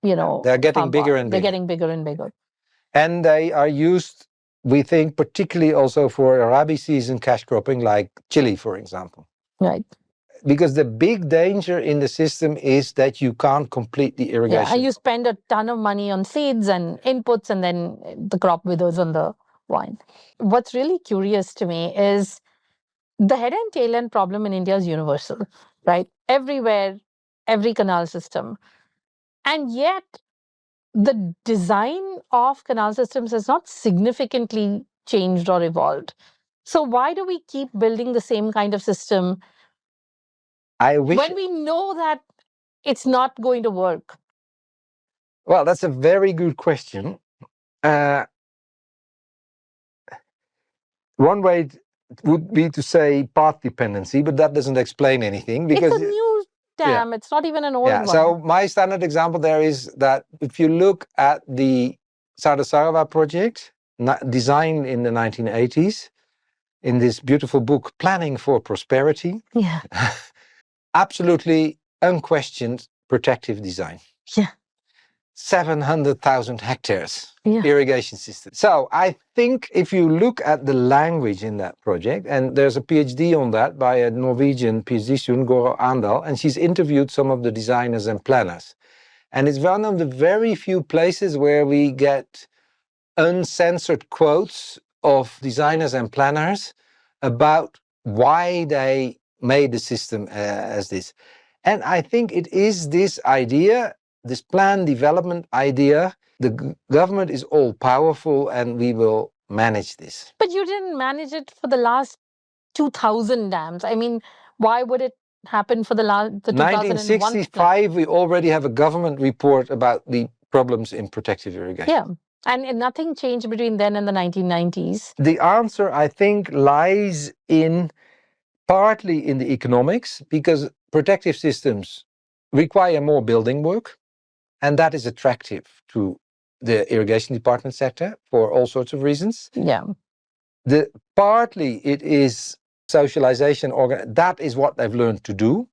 They're getting bigger and bigger. They're getting bigger and bigger. And they are used, we think, particularly also for Rabi season cash cropping, like chili, for example. Right. Because the big danger in the system is that you can't complete the irrigation. Yeah, and you spend a ton of money on seeds and inputs, and then the crop withers on the vine. What's really curious to me is the head and tail end problem in India is universal, right? Everywhere, every canal system. And yet, the design of canal systems has not significantly changed or evolved. So why do we keep building the same kind of system when we know that it's not going to work? Well, that's a very good question. One way would be to say path dependency, but that doesn't explain anything. Because it's a new dam. Yeah. It's not even an old one. So my standard example there is that if you look at the Sarasarava project, designed in the 1980s, in this beautiful book, Planning for Prosperity, absolutely unquestioned protective design. Yeah. 700,000 hectares irrigation system. So I think if you look at the language in that project, and there's a PhD on that by a Norwegian PhD student, Goro Andal, and she's interviewed some of the designers and planners. And it's one of the very few places where we get uncensored quotes of designers and planners about why they made the system as this. And I think it is this idea, this plan development idea, the government is all powerful and we will manage this. But you didn't manage it for the last 2,000 dams. I mean, why would it happen for the 1965, we already have a government report about the problems in protective irrigation. Yeah, and nothing changed between then and the 1990s. The answer, I think, lies partly in the economics, because protective systems require more building work, and that is attractive to the irrigation department sector for all sorts of reasons. Yeah. Partly it is socialization, that is what they've learned to do.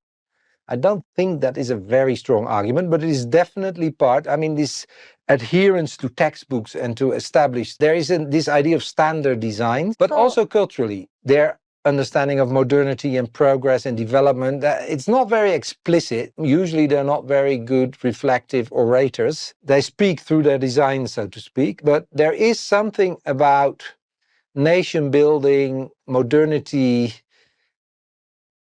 I don't think that is a very strong argument, but it is definitely part. I mean, this adherence to textbooks and to establish, there is this idea of standard design, but also culturally, their understanding of modernity and progress and development, it's not very explicit. Usually they're not very good reflective orators. They speak through their design, so to speak, but there is something about nation building, modernity,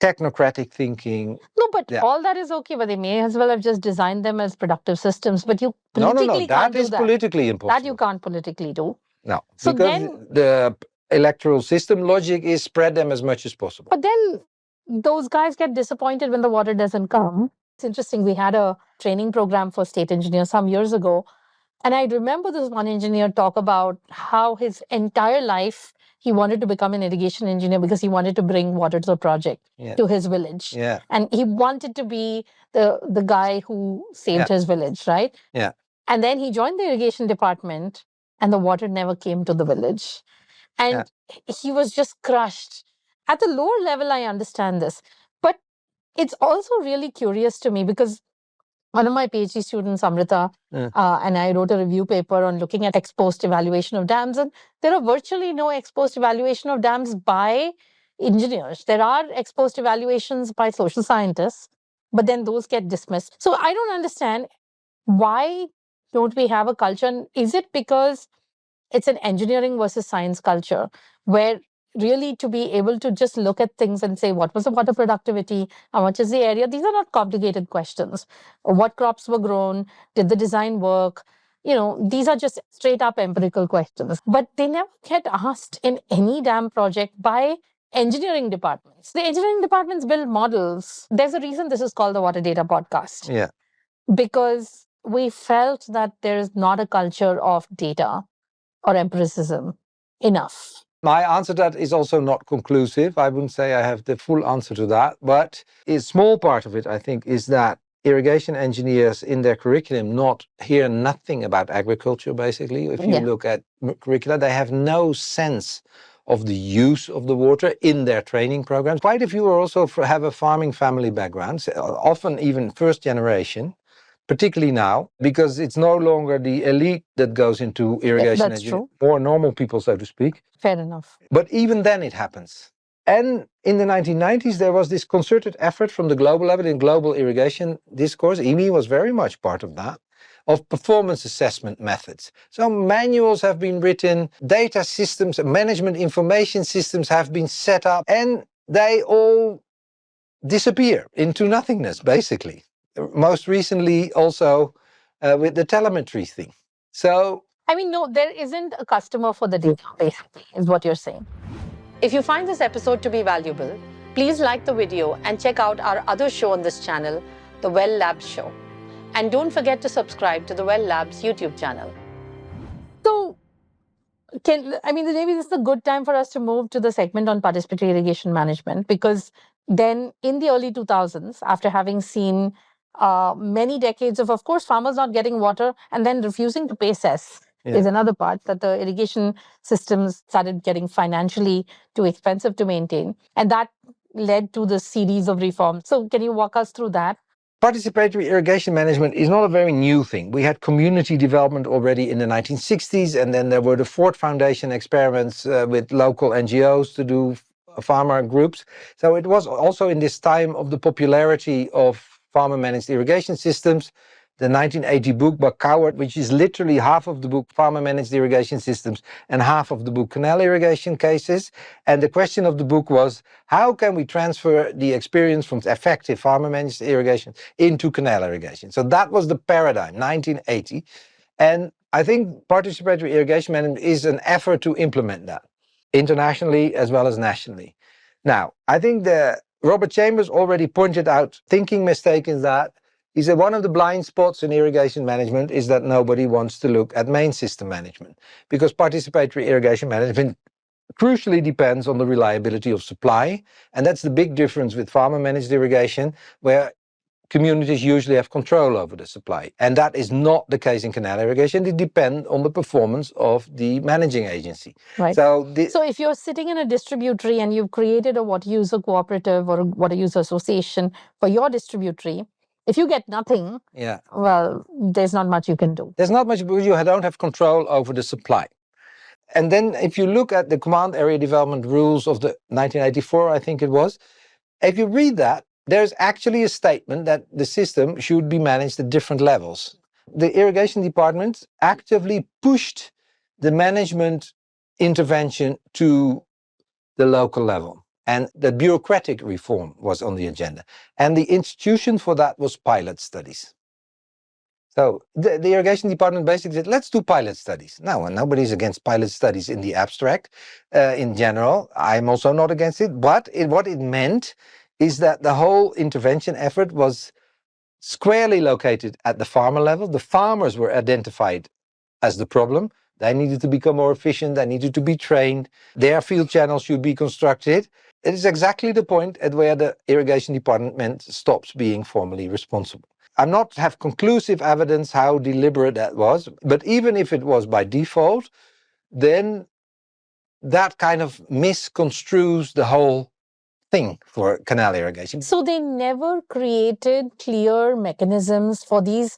technocratic thinking. No, but all that is okay, but they may as well have just designed them as productive systems. But you politically can't do that. That is politically impossible. That you can't politically do. No, so because then, the electoral system logic is spread them as much as possible. But then those guys get disappointed when the water doesn't come. It's interesting. We had a training program for state engineers some years ago. And I remember this one engineer talk about how his entire life he wanted to become an irrigation engineer because he wanted to bring water to the project, to his village. Yeah. And he wanted to be the guy who saved his village, right? Yeah. And then he joined the irrigation department and the water never came to the village. And he was just crushed. At the lower level, I understand this. But it's also really curious to me because One of my PhD students, Amrita, Yeah. and I wrote a review paper on looking at ex-post evaluation of dams, and there are virtually no ex-post evaluation of dams by engineers. There are ex-post evaluations by social scientists, but then those get dismissed. So I don't understand, why don't we have a culture? And is it because it's an engineering versus science culture, where really to be able to just look at things and say, what was the water productivity? How much is the area? These are not complicated questions. What crops were grown? Did the design work? These are just straight up empirical questions. But they never get asked in any dam project by engineering departments. The engineering departments build models. There's a reason this is called the Water Data Podcast. Yeah. Because we felt that there is not a culture of data or empiricism enough. My answer to that is also not conclusive. I wouldn't say I have the full answer to that, but a small part of it, I think, is that irrigation engineers in their curriculum hear nothing about agriculture, basically. If you look at curricula, they have no sense of the use of the water in their training programs. Quite a few also have a farming family background, often even first generation. Particularly now, because it's no longer the elite that goes into irrigation. That's true. More normal people, so to speak. Fair enough. But even then it happens. And in the 1990s, there was this concerted effort from the global level in global irrigation discourse. IMI was very much part of that, of performance assessment methods. So manuals have been written, data systems, management information systems have been set up, and they all disappear into nothingness, basically. Most recently also with the telemetry thing. So, no, there isn't a customer for the data, basically, is what you're saying. If you find this episode to be valuable, please like the video and check out our other show on this channel, The Well Labs Show. And don't forget to subscribe to the Well Labs YouTube channel. So, maybe this is a good time for us to move to the segment on participatory irrigation management, because then in the early 2000s, after having seen many decades of course, farmers not getting water and then refusing to pay cess is another part, that the irrigation systems started getting financially too expensive to maintain. And that led to the series of reforms. So can you walk us through that? Participatory irrigation management is not a very new thing. We had community development already in the 1960s, and then there were the Ford Foundation experiments with local NGOs to do farmer groups. So it was also in this time of the popularity of farmer-managed irrigation systems, the 1980 book by Coward, which is literally half of the book Farmer-Managed Irrigation Systems and half of the book Canal Irrigation Cases. And the question of the book was, how can we transfer the experience from effective farmer-managed irrigation into canal irrigation? So that was the paradigm, 1980. And I think participatory irrigation management is an effort to implement that internationally as well as nationally. Now, I think Robert Chambers already pointed out thinking mistake in that. He said one of the blind spots in irrigation management is that nobody wants to look at main system management, because participatory irrigation management crucially depends on the reliability of supply. And that's the big difference with farmer-managed irrigation, where communities usually have control over the supply. And that is not the case in canal irrigation. It depends on the performance of the managing agency. Right. So if you're sitting in a distributory and you've created a water user cooperative or a water user association for your distributory, if you get nothing, well, there's not much you can do. There's not much, because you don't have control over the supply. And then if you look at the command area development rules of the 1984, I think it was, if you read that, there's actually a statement that the system should be managed at different levels. The irrigation department actively pushed the management intervention to the local level. And the bureaucratic reform was on the agenda. And the institution for that was pilot studies. So the irrigation department basically said, let's do pilot studies. Now, nobody's against pilot studies in the abstract, in general. I'm also not against it. But what it meant is that the whole intervention effort was squarely located at the farmer level. The farmers were identified as the problem. They needed to become more efficient. They needed to be trained. Their field channels should be constructed. It is exactly the point at where the irrigation department stops being formally responsible. I'm not have conclusive evidence how deliberate that was, but even if it was by default, then that kind of misconstrues the whole thing for canal irrigation. So they never created clear mechanisms for these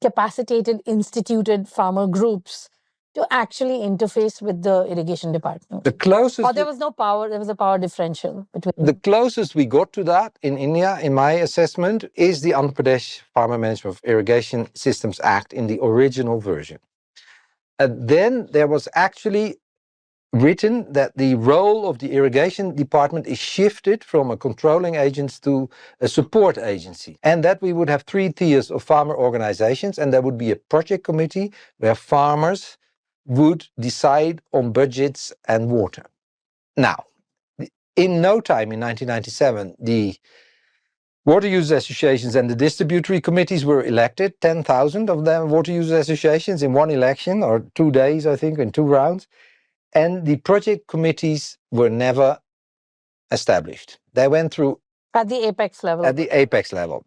capacitated, instituted farmer groups to actually interface with the irrigation department. The closest Or there was no power, there was a power differential between the closest we got to that in India, in my assessment, is the Andhra Pradesh Farmer Management of Irrigation Systems Act in the original version. And then there was actually written that the role of the irrigation department is shifted from a controlling agency to a support agency, and that we would have 3 tiers of farmer organizations, and there would be a project committee where farmers would decide on budgets and water. Now, in no time, in 1997, the water users associations and the distributory committees were elected, 10,000 of them water users associations in one election, or 2 days, I think, in 2 rounds. And the project committees were never established. They went through at the apex level. At the apex level.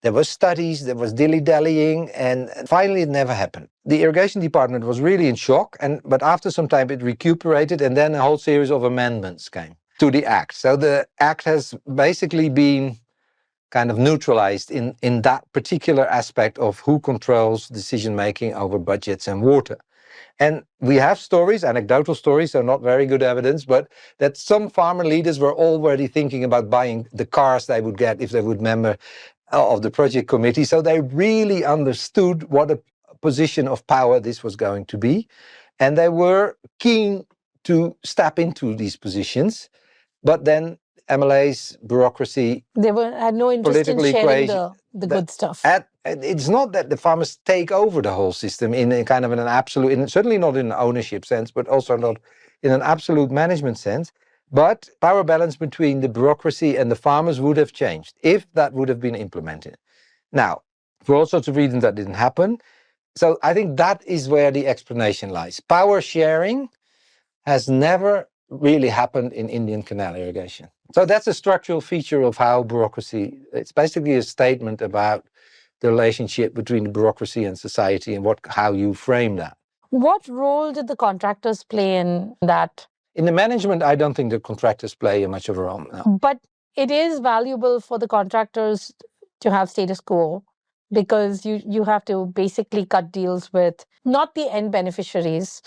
There were studies, there was dilly-dallying, and finally it never happened. The irrigation department was really in shock, but after some time it recuperated, and then a whole series of amendments came to the Act. So the Act has basically been kind of neutralized in that particular aspect of who controls decision-making over budgets and water. And we have stories, anecdotal stories, so not very good evidence, but that some farmer leaders were already thinking about buying the cars they would get if they would member of the project committee. So they really understood what a position of power this was going to be. And they were keen to step into these positions. But then MLAs, bureaucracy, they had no interest in sharing the good stuff. It's not that the farmers take over the whole system in a kind of an absolute, certainly not in an ownership sense, but also not in an absolute management sense. But power balance between the bureaucracy and the farmers would have changed if that would have been implemented. Now, for all sorts of reasons that didn't happen. So I think that is where the explanation lies. Power sharing has never really happened in Indian canal irrigation. So that's a structural feature of how bureaucracy, it's basically a statement about the relationship between the bureaucracy and society and how you frame that. What role did the contractors play in that? In the management, I don't think the contractors play much of a role. No. But it is valuable for the contractors to have status quo, because you have to basically cut deals with not the end beneficiaries.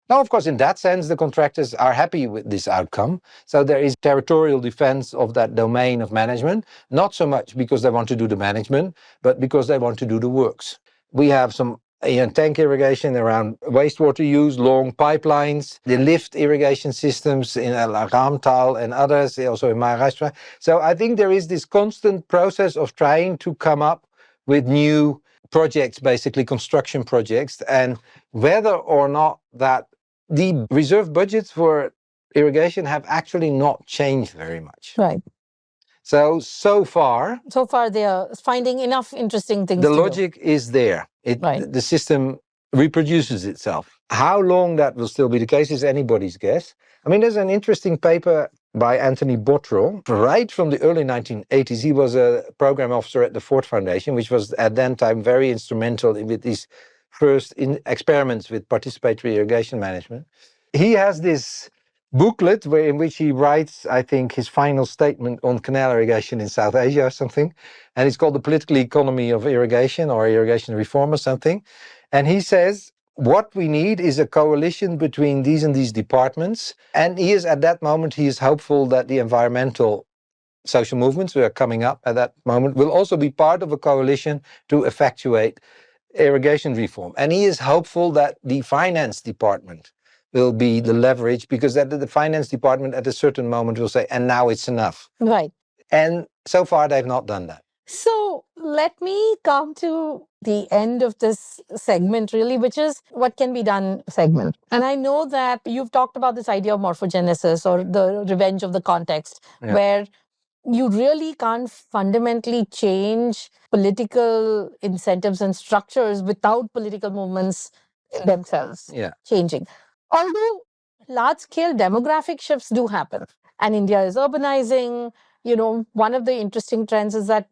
Now, of course, in that sense, the contractors are happy with this outcome. So there is territorial defense of that domain of management, not so much because they want to do the management, but because they want to do the works. We have some tank irrigation around wastewater use, long pipelines, the lift irrigation systems in Ramtal and others, also in Maharashtra. So I think there is this constant process of trying to come up with new projects, basically construction projects, and whether or not that the reserve budgets for irrigation have actually not changed very much. Right. So far they are finding enough interesting things the to logic is there. The system reproduces itself. How long that will still be the case is anybody's guess. I mean, there's an interesting paper by Anthony Bottrell. Right from the early 1980s, he was a program officer at the Ford Foundation, which was at that time very instrumental with these first experiments with participatory irrigation management. He has this booklet in which he writes, I think, his final statement on canal irrigation in South Asia or something. And it's called The Political Economy of Irrigation or Irrigation Reform or something. And he says, what we need is a coalition between these and these departments. And at that moment, he is hopeful that the environmental social movements that are coming up at that moment will also be part of a coalition to effectuate irrigation reform. And he is hopeful that the finance department will be the leverage, because that the finance department at a certain moment will say, and now it's enough. Right. And so far, they've not done that. So let me come to the end of this segment, really, which is what can be done segment. And I know that you've talked about this idea of morphogenesis or the revenge of the context, where you really can't fundamentally change political incentives and structures without political movements themselves changing. Although large-scale demographic shifts do happen, and India is urbanizing, one of the interesting trends is that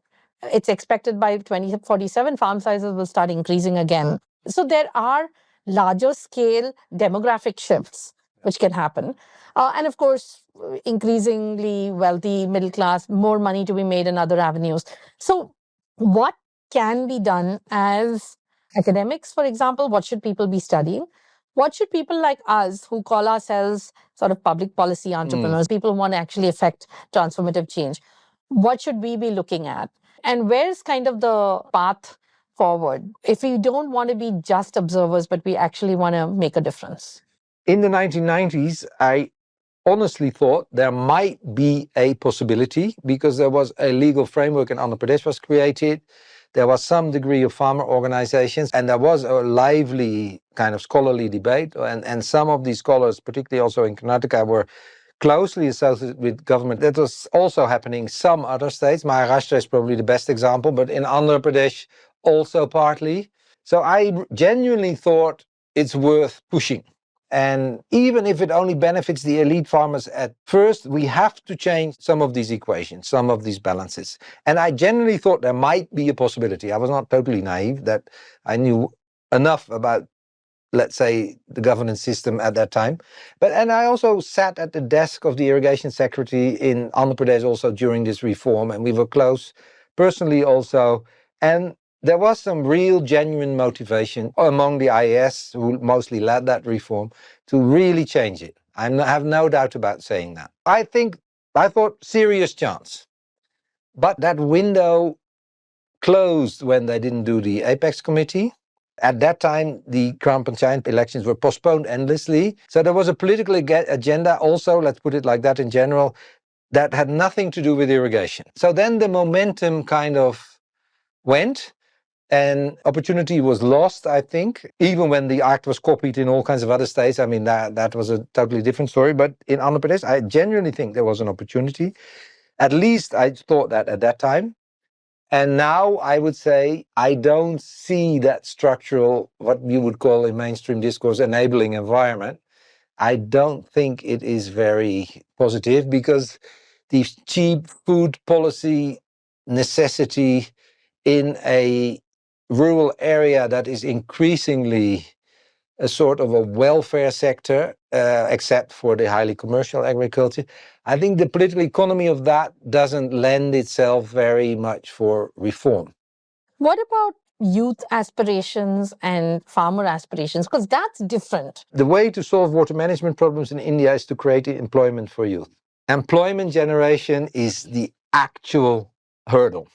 it's expected by 2047, farm sizes will start increasing again. So there are larger scale demographic shifts. which can happen. And of course, increasingly wealthy, middle class, more money to be made in other avenues. So, what can be done as academics, for example? What should people be studying? What should people like us, who call ourselves sort of public policy entrepreneurs, people who want to actually affect transformative change, what should we be looking at? And where's kind of the path forward if we don't want to be just observers, but we actually want to make a difference? In the 1990s, I honestly thought there might be a possibility because there was a legal framework in Andhra Pradesh was created. There was some degree of farmer organizations, and there was a lively kind of scholarly debate. And some of these scholars, particularly also in Karnataka, were closely associated with government. That was also happening in some other states. Maharashtra is probably the best example, but in Andhra Pradesh also partly. So I genuinely thought it's worth pushing. And even if it only benefits the elite farmers at first, we have to change some of these equations, some of these balances. And I genuinely thought there might be a possibility. I was not totally naive, that I knew enough about, let's say, the governance system at that time. And I also sat at the desk of the irrigation secretary in Andhra Pradesh also during this reform, and we were close personally also. And there was some real genuine motivation among the IAS, who mostly led that reform, to really change it. I have no doubt about saying that. I thought serious chance. But that window closed when they didn't do the Apex committee. At that time, the Gram Panchayat elections were postponed endlessly. So there was a political agenda also, let's put it like that in general, that had nothing to do with irrigation. So then the momentum kind of went. And opportunity was lost, I think, even when the act was copied in all kinds of other states. I mean, that was a totally different story. But in Andhra Pradesh, I genuinely think there was an opportunity. At least I thought that at that time. And now I would say I don't see that structural, what you would call in mainstream discourse, enabling environment. I don't think it is very positive because the cheap food policy necessity in a rural area that is increasingly a sort of a welfare sector, except for the highly commercial agriculture. I think the political economy of that doesn't lend itself very much for reform. What about youth aspirations and farmer aspirations? Because that's different. The way to solve water management problems in India is to create employment for youth. Employment generation is the actual hurdle.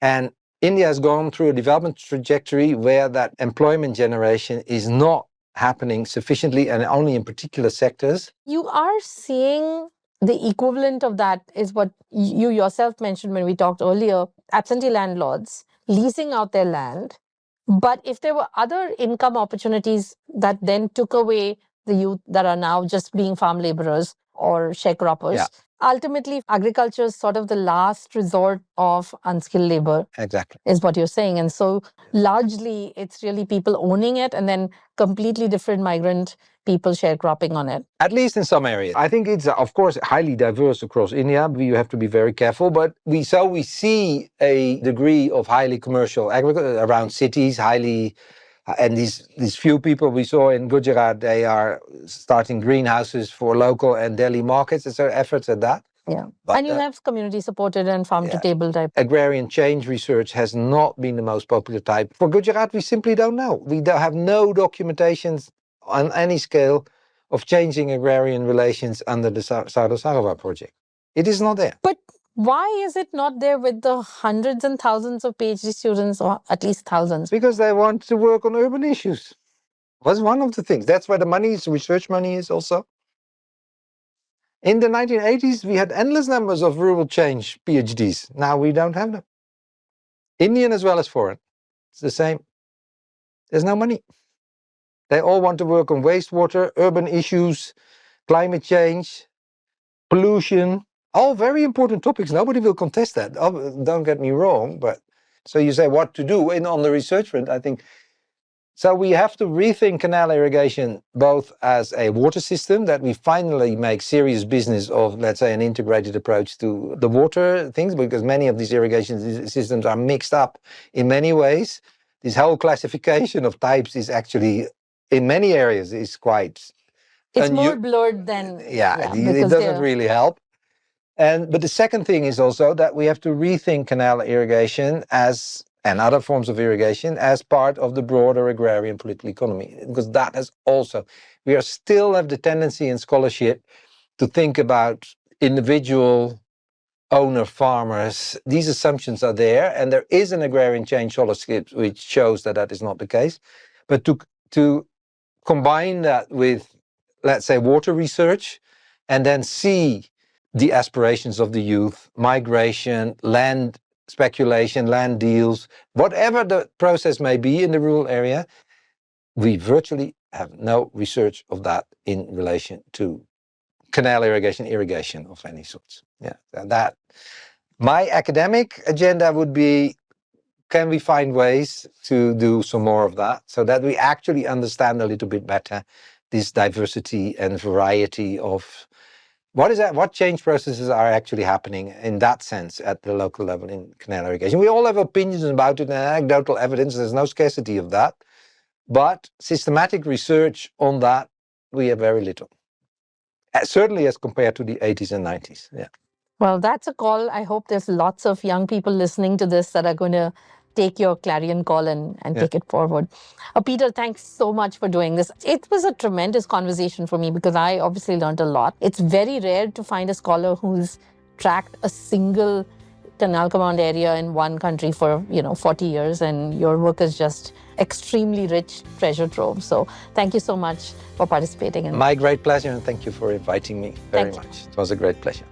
And India has gone through a development trajectory where that employment generation is not happening sufficiently and only in particular sectors. You are seeing the equivalent of that is what you yourself mentioned when we talked earlier, absentee landlords leasing out their land. But if there were other income opportunities that then took away the youth that are now just being farm laborers or sharecroppers, ultimately agriculture is sort of the last resort of unskilled labor. Exactly. Is what you're saying. And so largely it's really people owning it and then completely different migrant people sharecropping on it. At least in some areas. I think it's, of course, highly diverse across India. You have to be very careful. But we see a degree of highly commercial agriculture around cities, and these few people we saw in Gujarat, they are starting greenhouses for local and Delhi markets. It's efforts at that. Yeah. But, and you have community supported and farm to table type. Agrarian change research has not been the most popular type. For Gujarat, we simply don't know. We have no documentations on any scale of changing agrarian relations under the Sarda Sarovar project. It is not there. But why is it not there with the hundreds and thousands of PhD students, or at least thousands? Because they want to work on urban issues. Was one of the things. That's where the money is, research money is also. In the 1980s, we had endless numbers of rural change PhDs. Now we don't have them. Indian as well as foreign. It's the same. There's no money. They all want to work on wastewater, urban issues, climate change, pollution, all very important topics. Nobody will contest that. Don't get me wrong, but so you say what to do on the research front, I think. So we have to rethink canal irrigation both as a water system, that we finally make serious business of, let's say, an integrated approach to the water things, because many of these irrigation systems are mixed up in many ways. This whole classification of types is actually, in many areas, is quite It's And more blurred than it because doesn't really help. But the second thing is also that we have to rethink canal irrigation and other forms of irrigation as part of the broader agrarian political economy, because that has also, we are still have the tendency in scholarship to think about individual owner farmers. These assumptions are there, and there is an agrarian change scholarship which shows that that is not the case. But to combine that with, let's say, water research, and then see the aspirations of the youth, migration, land speculation, land deals, whatever the process may be in the rural area, we virtually have no research of that in relation to canal irrigation of any sorts. Yeah, that my academic agenda would be, can we find ways to do some more of that so that we actually understand a little bit better this diversity and variety of what change processes are actually happening in that sense at the local level in canal irrigation. We all have opinions about it and anecdotal evidence. There's no scarcity of that. But systematic research on that, we have very little. Certainly as compared to the 80s and 90s. Yeah. Well, that's a call. I hope there's lots of young people listening to this that are going to take your clarion call and take it forward. Peter, thanks so much for doing this. It was a tremendous conversation for me because I obviously learned a lot. It's very rare to find a scholar who's tracked a single canal command area in one country for 40 years, and your work is just extremely rich treasure trove. So thank you so much for participating in My great pleasure, and thank you for inviting me very much. It was a great pleasure.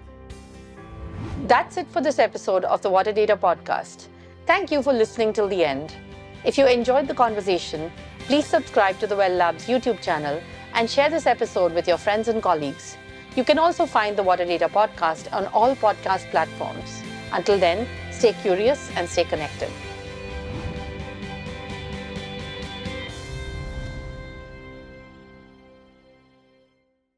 That's it for this episode of the Water Data Podcast. Thank you for listening till the end. If you enjoyed the conversation, please subscribe to the Well Labs YouTube channel and share this episode with your friends and colleagues. You can also find the Water Data Podcast on all podcast platforms. Until then, stay curious and stay connected.